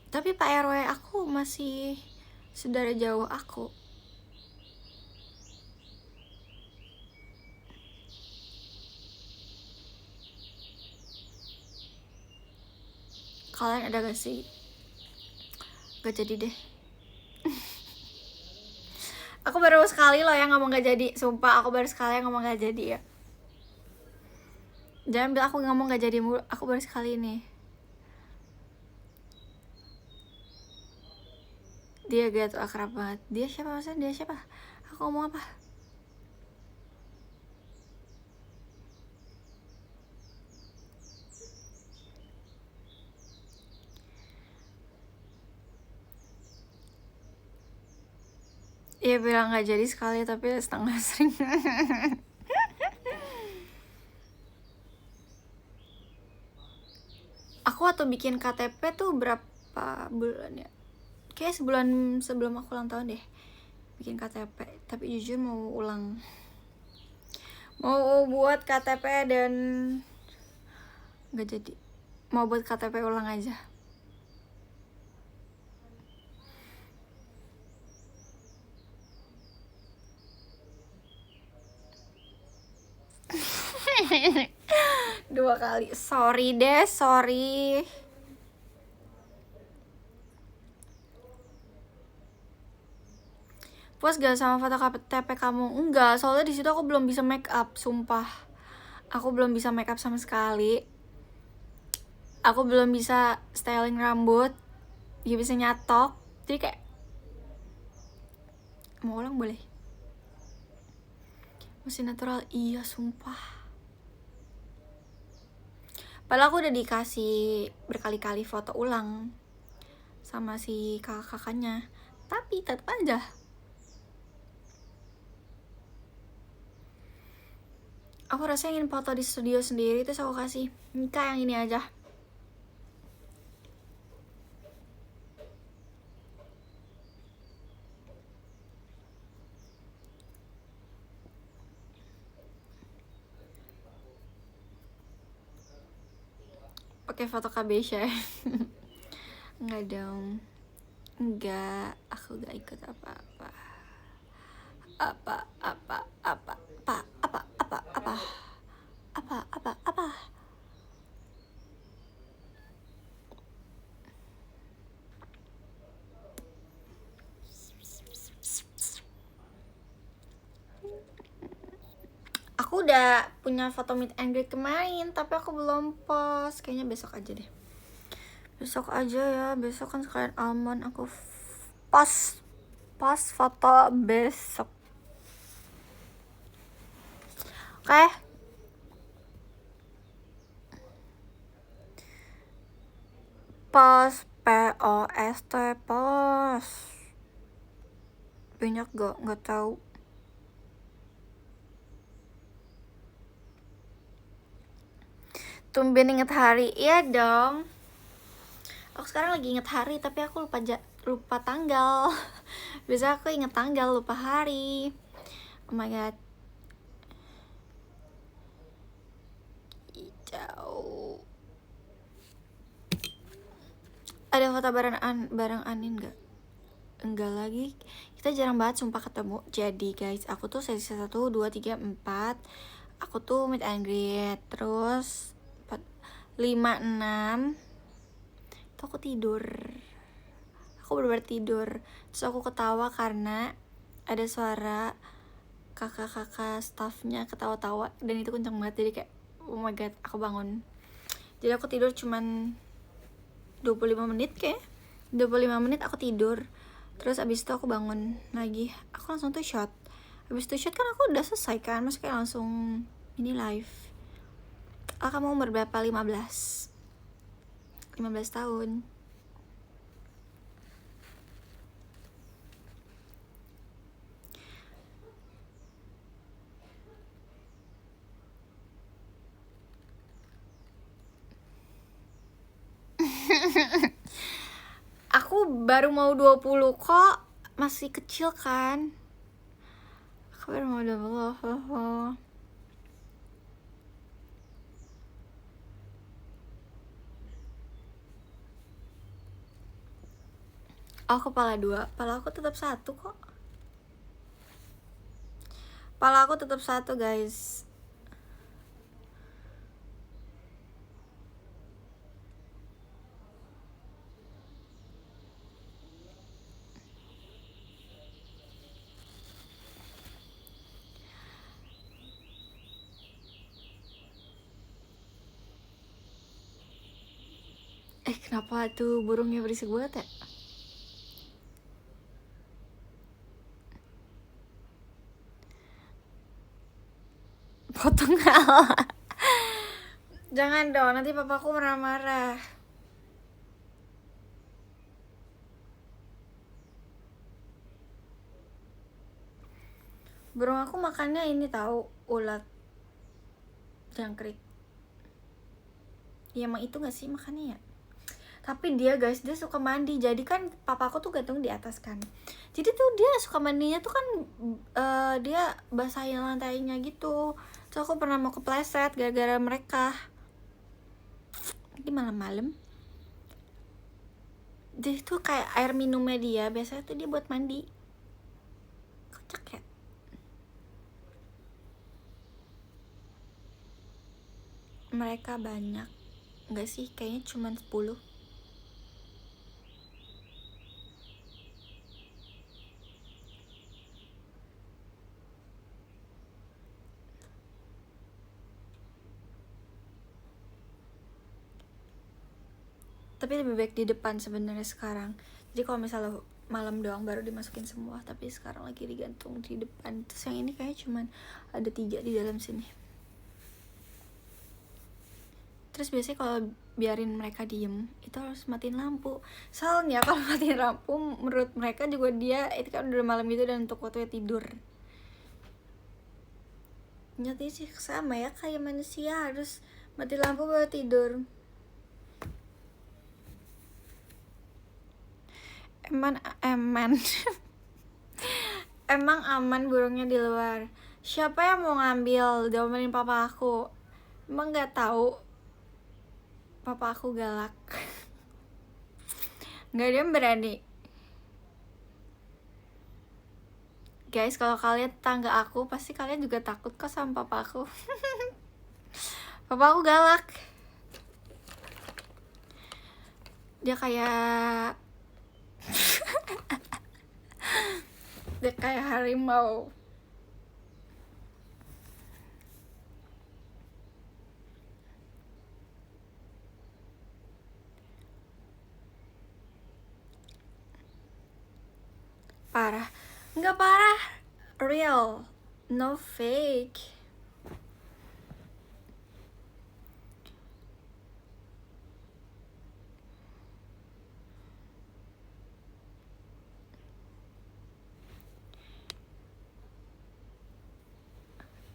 Tapi Pak RW aku masih saudara jauh aku. Kalian ada gak sih? Gak jadi deh. Aku baru sekali loh yang ngomong gak jadi. Sumpah aku baru sekali yang ngomong gak jadi ya. Jangan bilang aku ngomong gak jadi mulu. Aku baru sekali nih. Dia gak tuh akrab banget. Dia siapa maksudnya? Dia siapa? Aku ngomong apa? Iya bilang gak jadi sekali tapi setengah sering. Aku waktu bikin KTP tuh berapa bulan ya? Kayak sebulan sebelum aku ulang tahun deh bikin KTP. Tapi jujur mau buat KTP dan gak jadi. Mau buat KTP ulang aja. Dua kali. Sorry deh, sorry. Puas gak sama foto KTP kamu? Enggak, soalnya di situ aku belum bisa make up, sumpah. Aku belum bisa make up sama sekali. Aku belum bisa styling rambut. Gak bisa nyatok. Jadi kayak mau ulang boleh? Masih natural, iya sumpah. Padahal aku udah dikasih berkali-kali foto ulang sama si kakak-kakaknya, tapi tetap aja. Aku rasa ingin foto di studio sendiri, terus aku kasih Nika yang ini aja. Pakai foto Kabesha. Enggak dong. Enggak, aku gak ikut apa-apa. Apa. Aku udah punya foto meet and greet kemarin, tapi aku belum post. Kayaknya besok aja deh. Besok aja ya, besok kan sekalian almond. Aku post foto besok. Oke. Post POST post. Banyak gak tahu. Tumben inget hari. Iya dong. Aku sekarang lagi inget hari tapi aku lupa tanggal. Biasa aku inget tanggal, lupa hari. Oh my god. Jauh. Ada foto bareng Anin gak? enggak lagi, kita jarang banget sumpah ketemu. Jadi guys, aku tuh sesi 1, 2, 3, 4 aku tuh meet and greet, terus 5, 6 tuh aku tidur, aku bener-bener tidur. Terus aku ketawa karena ada suara kakak-kakak staffnya ketawa-tawa dan itu kenceng banget, jadi kayak oh my god, aku bangun. Jadi aku tidur cuman 25 menit kayak 25 menit aku tidur. Terus abis itu aku bangun lagi, aku langsung tuh shot. Abis itu shot kan aku udah selesai kan, maksudnya kayak langsung ini live. Kamu umur berapa? 15 tahun. Aku baru mau 20 kok, masih kecil kan. Aku baru mau 20. Oh, kepala 2. Kepala aku tetap 1 kok. Kepala aku tetap 1 guys. Kenapa tuh burungnya berisik banget ya? Potong Jangan dong, nanti papaku marah-marah. Burung aku makannya ini tahu, ulat jangkrik. Ya emang itu gak sih makannya ya? Tapi dia guys, dia suka mandi. Jadi kan papaku tuh gantung di atas kan. Jadi tuh dia suka mandinya tuh kan dia basahin lantainya gitu. Terus aku pernah mau kepleset gara-gara mereka. Di malam-malam. Dia tuh kayak air minumnya dia, biasanya tuh dia buat mandi. Kocak ya. Mereka banyak. Enggak sih, kayaknya cuma 10. Tapi lebih baik di depan sebenarnya sekarang. Jadi kalau misalnya malam doang baru dimasukin semua, tapi sekarang lagi digantung di depan. Terus yang ini kayaknya cuman ada 3 di dalam sini. Terus biasanya kalau biarin mereka diem itu harus matiin lampu. Soalnya kalau matiin lampu menurut mereka juga dia itu kan udah malam gitu dan untuk waktunya tidur. Nyatanya sih sama ya, kayak manusia harus mati lampu baru tidur. Emang aman burungnya di luar. Siapa yang mau ngambil? Diomelin papa aku. Emang nggak tahu papa aku galak. Nggak ada yang berani. Guys, kalau kalian tetangga aku pasti kalian juga takut kok sama papa aku. Papa aku galak. Dia kayak dia kayak harimau. Parah. Nggak parah. Real. No fake.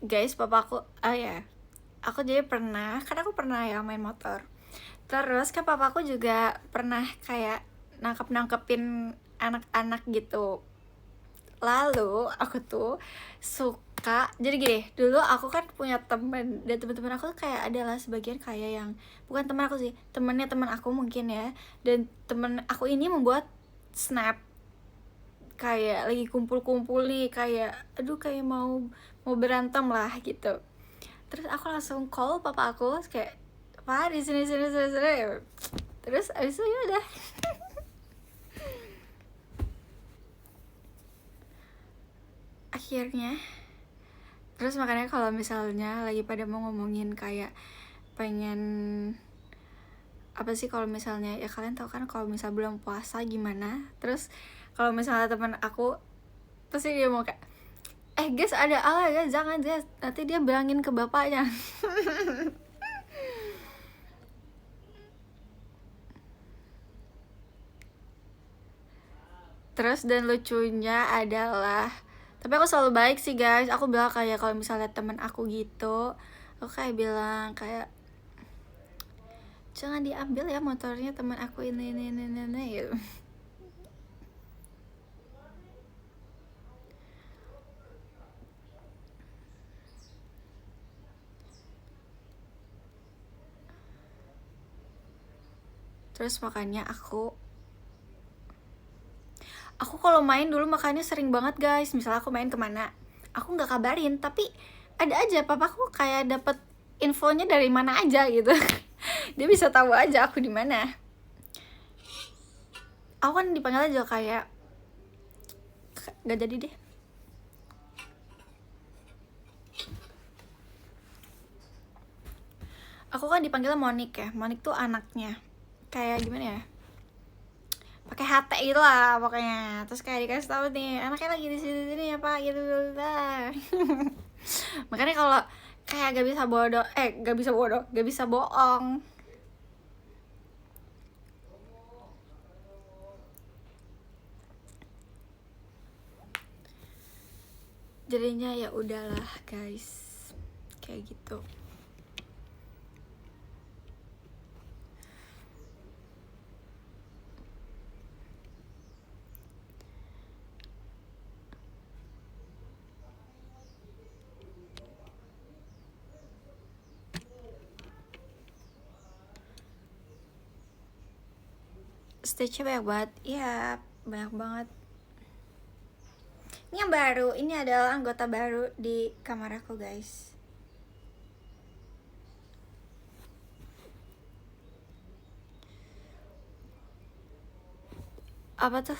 Guys, papaku, aku jadi pernah, kan aku pernah ya main motor. Terus kan papaku juga pernah kayak nangkepin anak-anak gitu. Lalu aku tuh suka, jadi gini, dulu aku kan punya temen, dan teman-teman aku tuh kayak adalah sebagian kayak yang bukan teman aku sih, temannya teman aku mungkin ya. Dan temen aku ini membuat snap kayak lagi kumpul-kumpul nih, kayak aduh kayak mau berantem lah gitu. Terus aku langsung call papa aku kayak, "Pak, di sini sini sini sini." Terus abis itu ya udah. Akhirnya terus makanya kalau misalnya lagi pada mau ngomongin kayak pengen apa sih, kalau misalnya ya kalian tahu kan kalau misal belum puasa gimana, terus kalau misalnya teman aku pasti dia mau kayak, guys ada Allah ya, jangan guys, nanti dia bilangin ke bapaknya. Terus dan lucunya adalah, tapi aku selalu baik sih guys, aku bilang kayak kalau misalnya teman aku gitu, aku kayak bilang kayak, jangan diambil ya motornya teman aku ini gitu. Terus makanya aku kalau main dulu makanya sering banget guys, misalnya aku main kemana aku nggak kabarin, tapi ada aja papaku kayak dapet infonya dari mana aja gitu. Dia bisa tahu aja aku di mana. Aku kan dipanggil aja kayak, gak jadi deh. Aku kan dipanggilnya Monik ya, Monik tuh anaknya kayak gimana ya, pakai HT gitu lah pokoknya. Terus kayak dikasih tahu nih anaknya lagi di sini ya pak gitu lah. Makanya kalau kayak gak bisa gak bisa bohong. Jadinya ya udahlah guys, kayak gitu. Stage-nya banyak banget, iya banyak banget. Ini yang baru, ini adalah anggota baru di kamar aku guys. Apa tuh?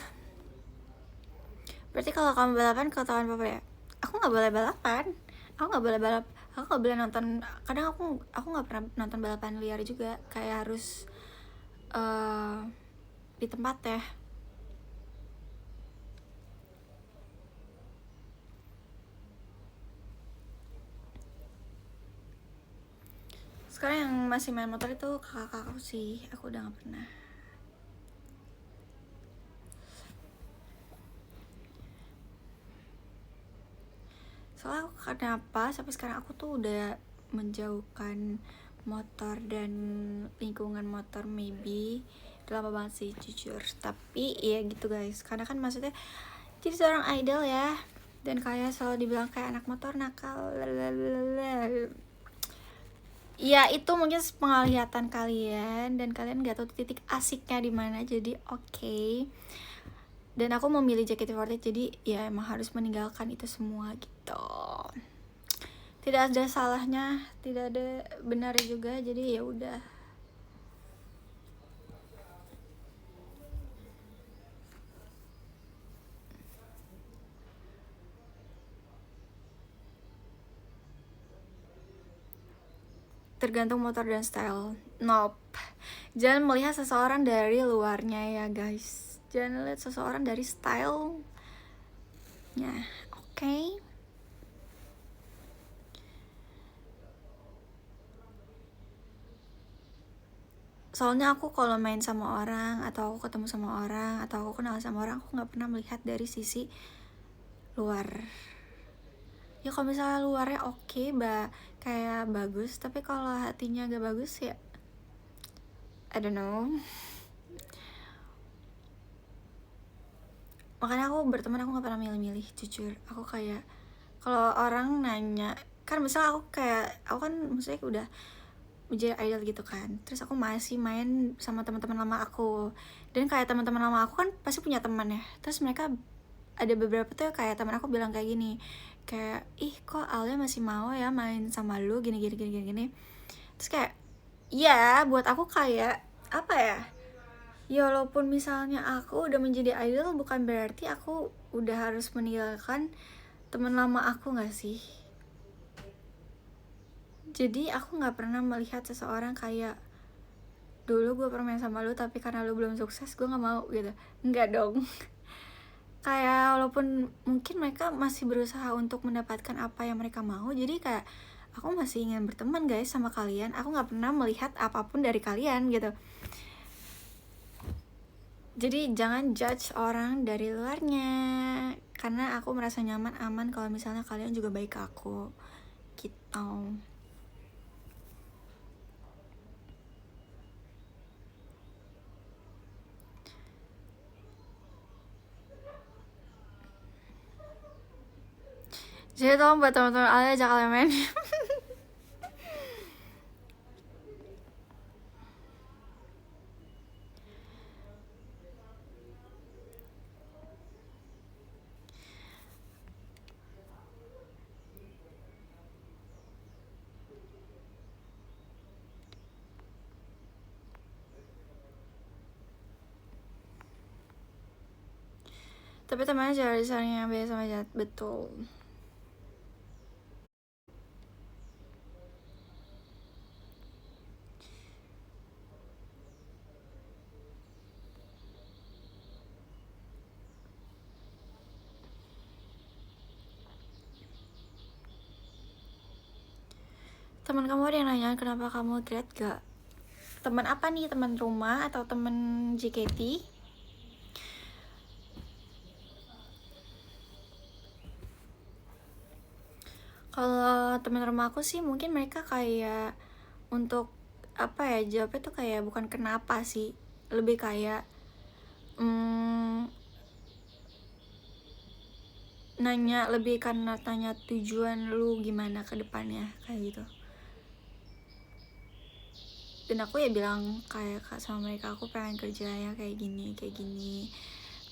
Berarti kalau kamu balapan ketahuan papa ya? Aku nggak boleh balapan, aku nggak boleh balap, aku nggak boleh nonton. Kadang aku nggak pernah nonton balapan liar juga, kayak harus di tempat ya. Sekarang yang masih main motor itu kakak aku sih, aku udah nggak pernah. Soalnya kenapa sampai sekarang aku tuh udah menjauhkan motor dan lingkungan motor, maybe udah lama banget sih jujur. Tapi ya gitu guys, karena kan maksudnya jadi seorang idol ya, dan kayak selalu dibilang kayak anak motor nakal, lalalala. Ya itu mungkin penglihatan kalian dan kalian gak tahu titik asiknya di mana, jadi oke. Dan aku memilih JKT48, jadi ya emang harus meninggalkan itu semua gitu. Tidak ada salahnya, tidak ada benarnya juga, jadi ya udah. Tergantung motor dan style. Nope. Jangan melihat seseorang dari luarnya ya guys. Jangan lihat seseorang dari style. Ya, oke. Soalnya aku kalau main sama orang, atau aku ketemu sama orang, atau aku kenal sama orang, aku nggak pernah melihat dari sisi luar. Ya kalau misalnya luarnya oke, kayak bagus, tapi kalau hatinya gak bagus ya I don't know. Makanya aku berteman, aku gak pernah milih-milih jujur. Aku kayak kalau orang nanya, kan misalnya aku kan maksudnya udah menjadi idol gitu kan, terus aku masih main sama teman-teman lama aku, dan kayak teman-teman lama aku kan pasti punya teman ya, terus mereka ada beberapa tuh kayak teman aku bilang kayak gini, kayak ih kok Alia masih mau ya main sama lu gini gini gini gini, gini. Terus kayak ya buat aku kayak apa ya, ya walaupun misalnya aku udah menjadi idol bukan berarti aku udah harus meninggalkan teman lama aku nggak sih. Jadi aku nggak pernah melihat seseorang kayak dulu gue pernah main sama lu tapi karena lu belum sukses gue nggak mau gitu, nggak dong. Kayak walaupun mungkin mereka masih berusaha untuk mendapatkan apa yang mereka mau, jadi kayak aku masih ingin berteman guys sama kalian, aku nggak pernah melihat apapun dari kalian gitu. Jadi jangan judge orang dari luarnya, karena aku merasa nyaman aman kalau misalnya kalian juga baik ke aku gitu. Jadi tolong buat teman-teman Alia ajak kalian main. Tapi temannya jangan disarang yang biasa sama jahat, betul. Teman kamu ada yang nanya kenapa kamu grad gak? Teman apa nih? Teman rumah atau teman JKT? Kalau teman rumah aku sih mungkin mereka kayak untuk apa ya, jawabnya tuh kayak bukan kenapa sih, lebih kayak nanya, lebih karena tanya tujuan lu gimana ke depannya kayak gitu. Dan aku ya bilang kayak sama mereka aku pengen kerja ya kayak gini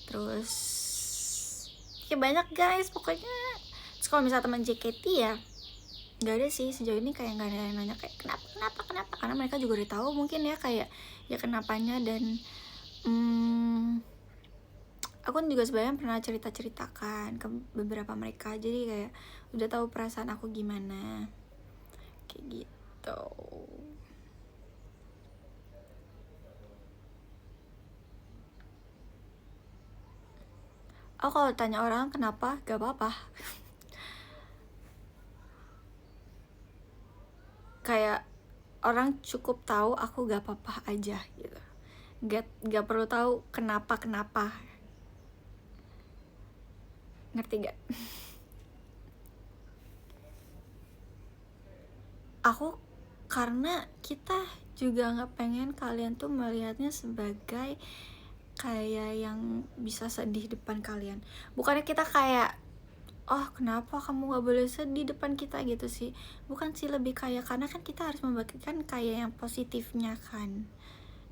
terus ya banyak guys pokoknya. Terus kalau misalnya teman JKT ya nggak ada sih sejauh ini, kayak nggak ada yang nanya kayak kenapa karena mereka juga udah tahu mungkin ya kayak ya kenapanya. Dan aku juga sebenarnya pernah ceritakan ke beberapa mereka, jadi kayak udah tahu perasaan aku gimana kayak gitu. Oh kalau tanya orang kenapa gak apa-apa. Kayak orang cukup tahu aku gak apa-apa aja gitu, gak perlu tahu kenapa ngerti gak? Aku karena kita juga nggak pengen kalian tuh melihatnya sebagai kayak yang bisa sedih depan kalian. Bukannya kita kayak oh kenapa kamu gak boleh sedih depan kita gitu sih, bukan sih, lebih kayak karena kan kita harus membagikan kayak yang positifnya kan,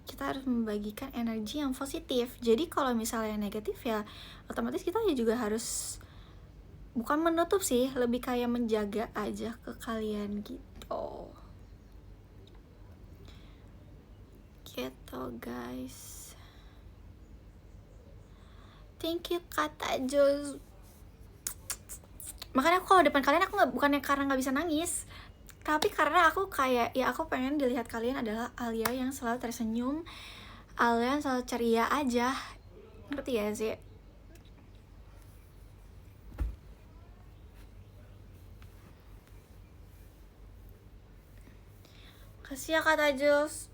kita harus membagikan energi yang positif. Jadi kalau misalnya yang negatif ya otomatis kita ya juga harus bukan menutup sih, lebih kayak menjaga aja ke kalian gitu guys. Thank you kata Jos. Makanya aku kalau depan kalian aku nggak, bukannya karena nggak bisa nangis, tapi karena aku kayak ya aku pengen dilihat kalian adalah Alia yang selalu tersenyum, Alia yang selalu ceria aja, ngerti ya sih? Kasih ya kata Jos.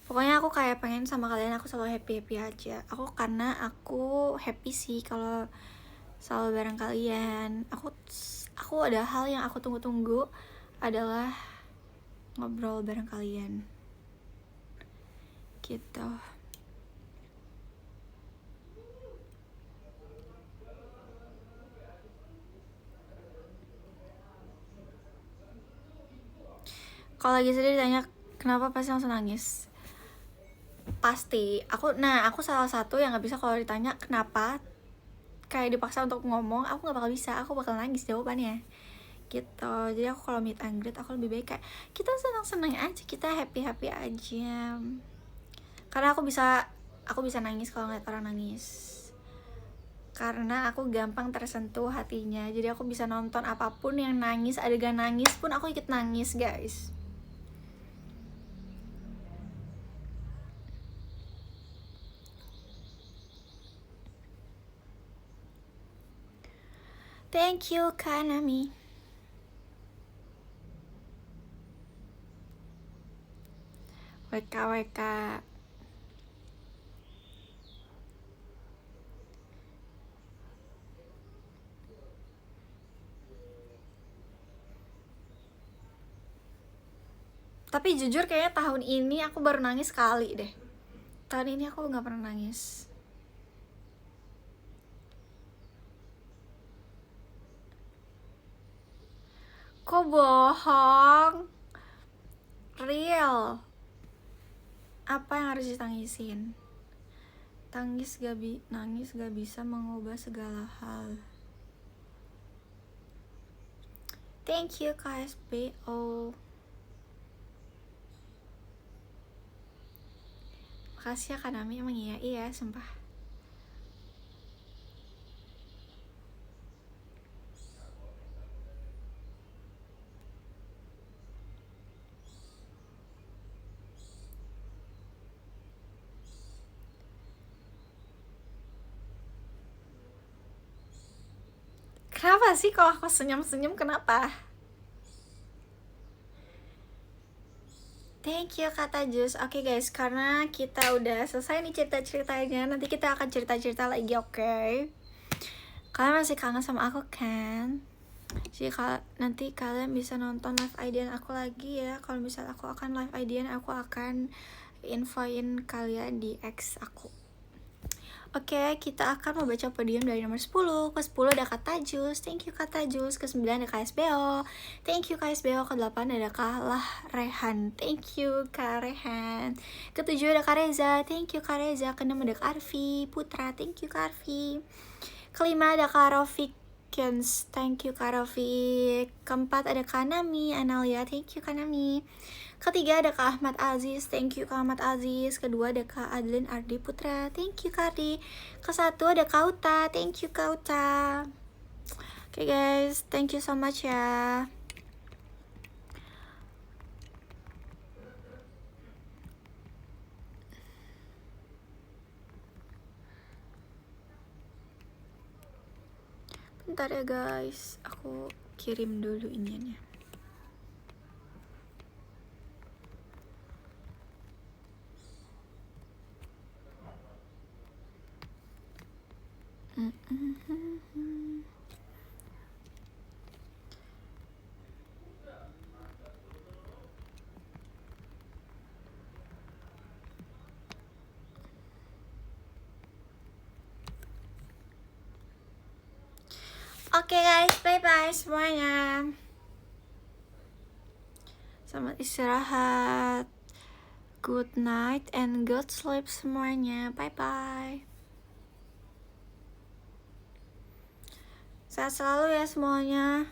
Pokoknya aku kayak pengen sama kalian aku selalu happy aja. Aku karena aku happy sih kalau selalu bareng kalian. Aku ada hal yang aku tunggu-tunggu adalah ngobrol bareng kalian gitu. Kalau lagi sedih ditanya kenapa pasti langsung nangis. Pasti. Aku salah satu yang nggak bisa kalau ditanya kenapa, kayak dipaksa untuk ngomong, aku nggak bakal bisa, aku bakal nangis jawabannya gitu. Jadi aku kalau meet and greet aku lebih baik kayak kita senang-senang aja, kita happy aja, karena aku bisa nangis kalau ngeliat orang nangis, karena aku gampang tersentuh hatinya. Jadi aku bisa nonton apapun yang nangis, adegan nangis pun aku ikut nangis guys. Thank you Kanami. WK. Tapi jujur kayaknya tahun ini aku baru nangis sekali deh. Tahun ini aku nggak pernah nangis. Kok bohong? Real. Apa yang harus ditangisin? Nangis gak bisa mengubah segala hal. Thank you KSBO. Makasih ya Kanami, emang iya sumpah. Kenapa sih kalau aku senyum-senyum kenapa? Thank you kata Jus. Oke guys, karena kita udah selesai nih cerita-ceritanya, nanti kita akan cerita-cerita lagi, oke? Kalian masih kangen sama aku kan? Jadi nanti kalian bisa nonton live IDN aku lagi ya. Kalau misalnya aku akan live IDN, aku akan infoin kalian di X aku. Oke, kita akan membaca podium dari nomor 10. Ke 10 ada Kata Jus, thank you Kata Jus. Ke 9 ada KSBO, thank you KSBO. Ke 8 ada Kalah Rehan, thank you Kak Rehan. Ke 7 ada Kak Reza, thank you Kak Reza. Ke 6 ada Kak Arfi Putra, thank you Kak Arfi. Ke 5 ada Kak Rofik Kens, thank you Kak Rofik. Ke 4 ada Kak Nami Analia, thank you Kak Nami. Ketiga ada Kak Ahmad Aziz, thank you Kak Ahmad Aziz. Kedua ada Kak Adeline Ardi Putra, thank you Kak Ardi. Kesatu ada Kak Uta, thank you Kak Uta. Oke guys, thank you so much ya. Bentar ya guys, aku kirim dulu iniannya. Oke guys, bye-bye semuanya. Selamat istirahat. Good night and good sleep semuanya. Bye-bye. Sehat selalu ya semuanya.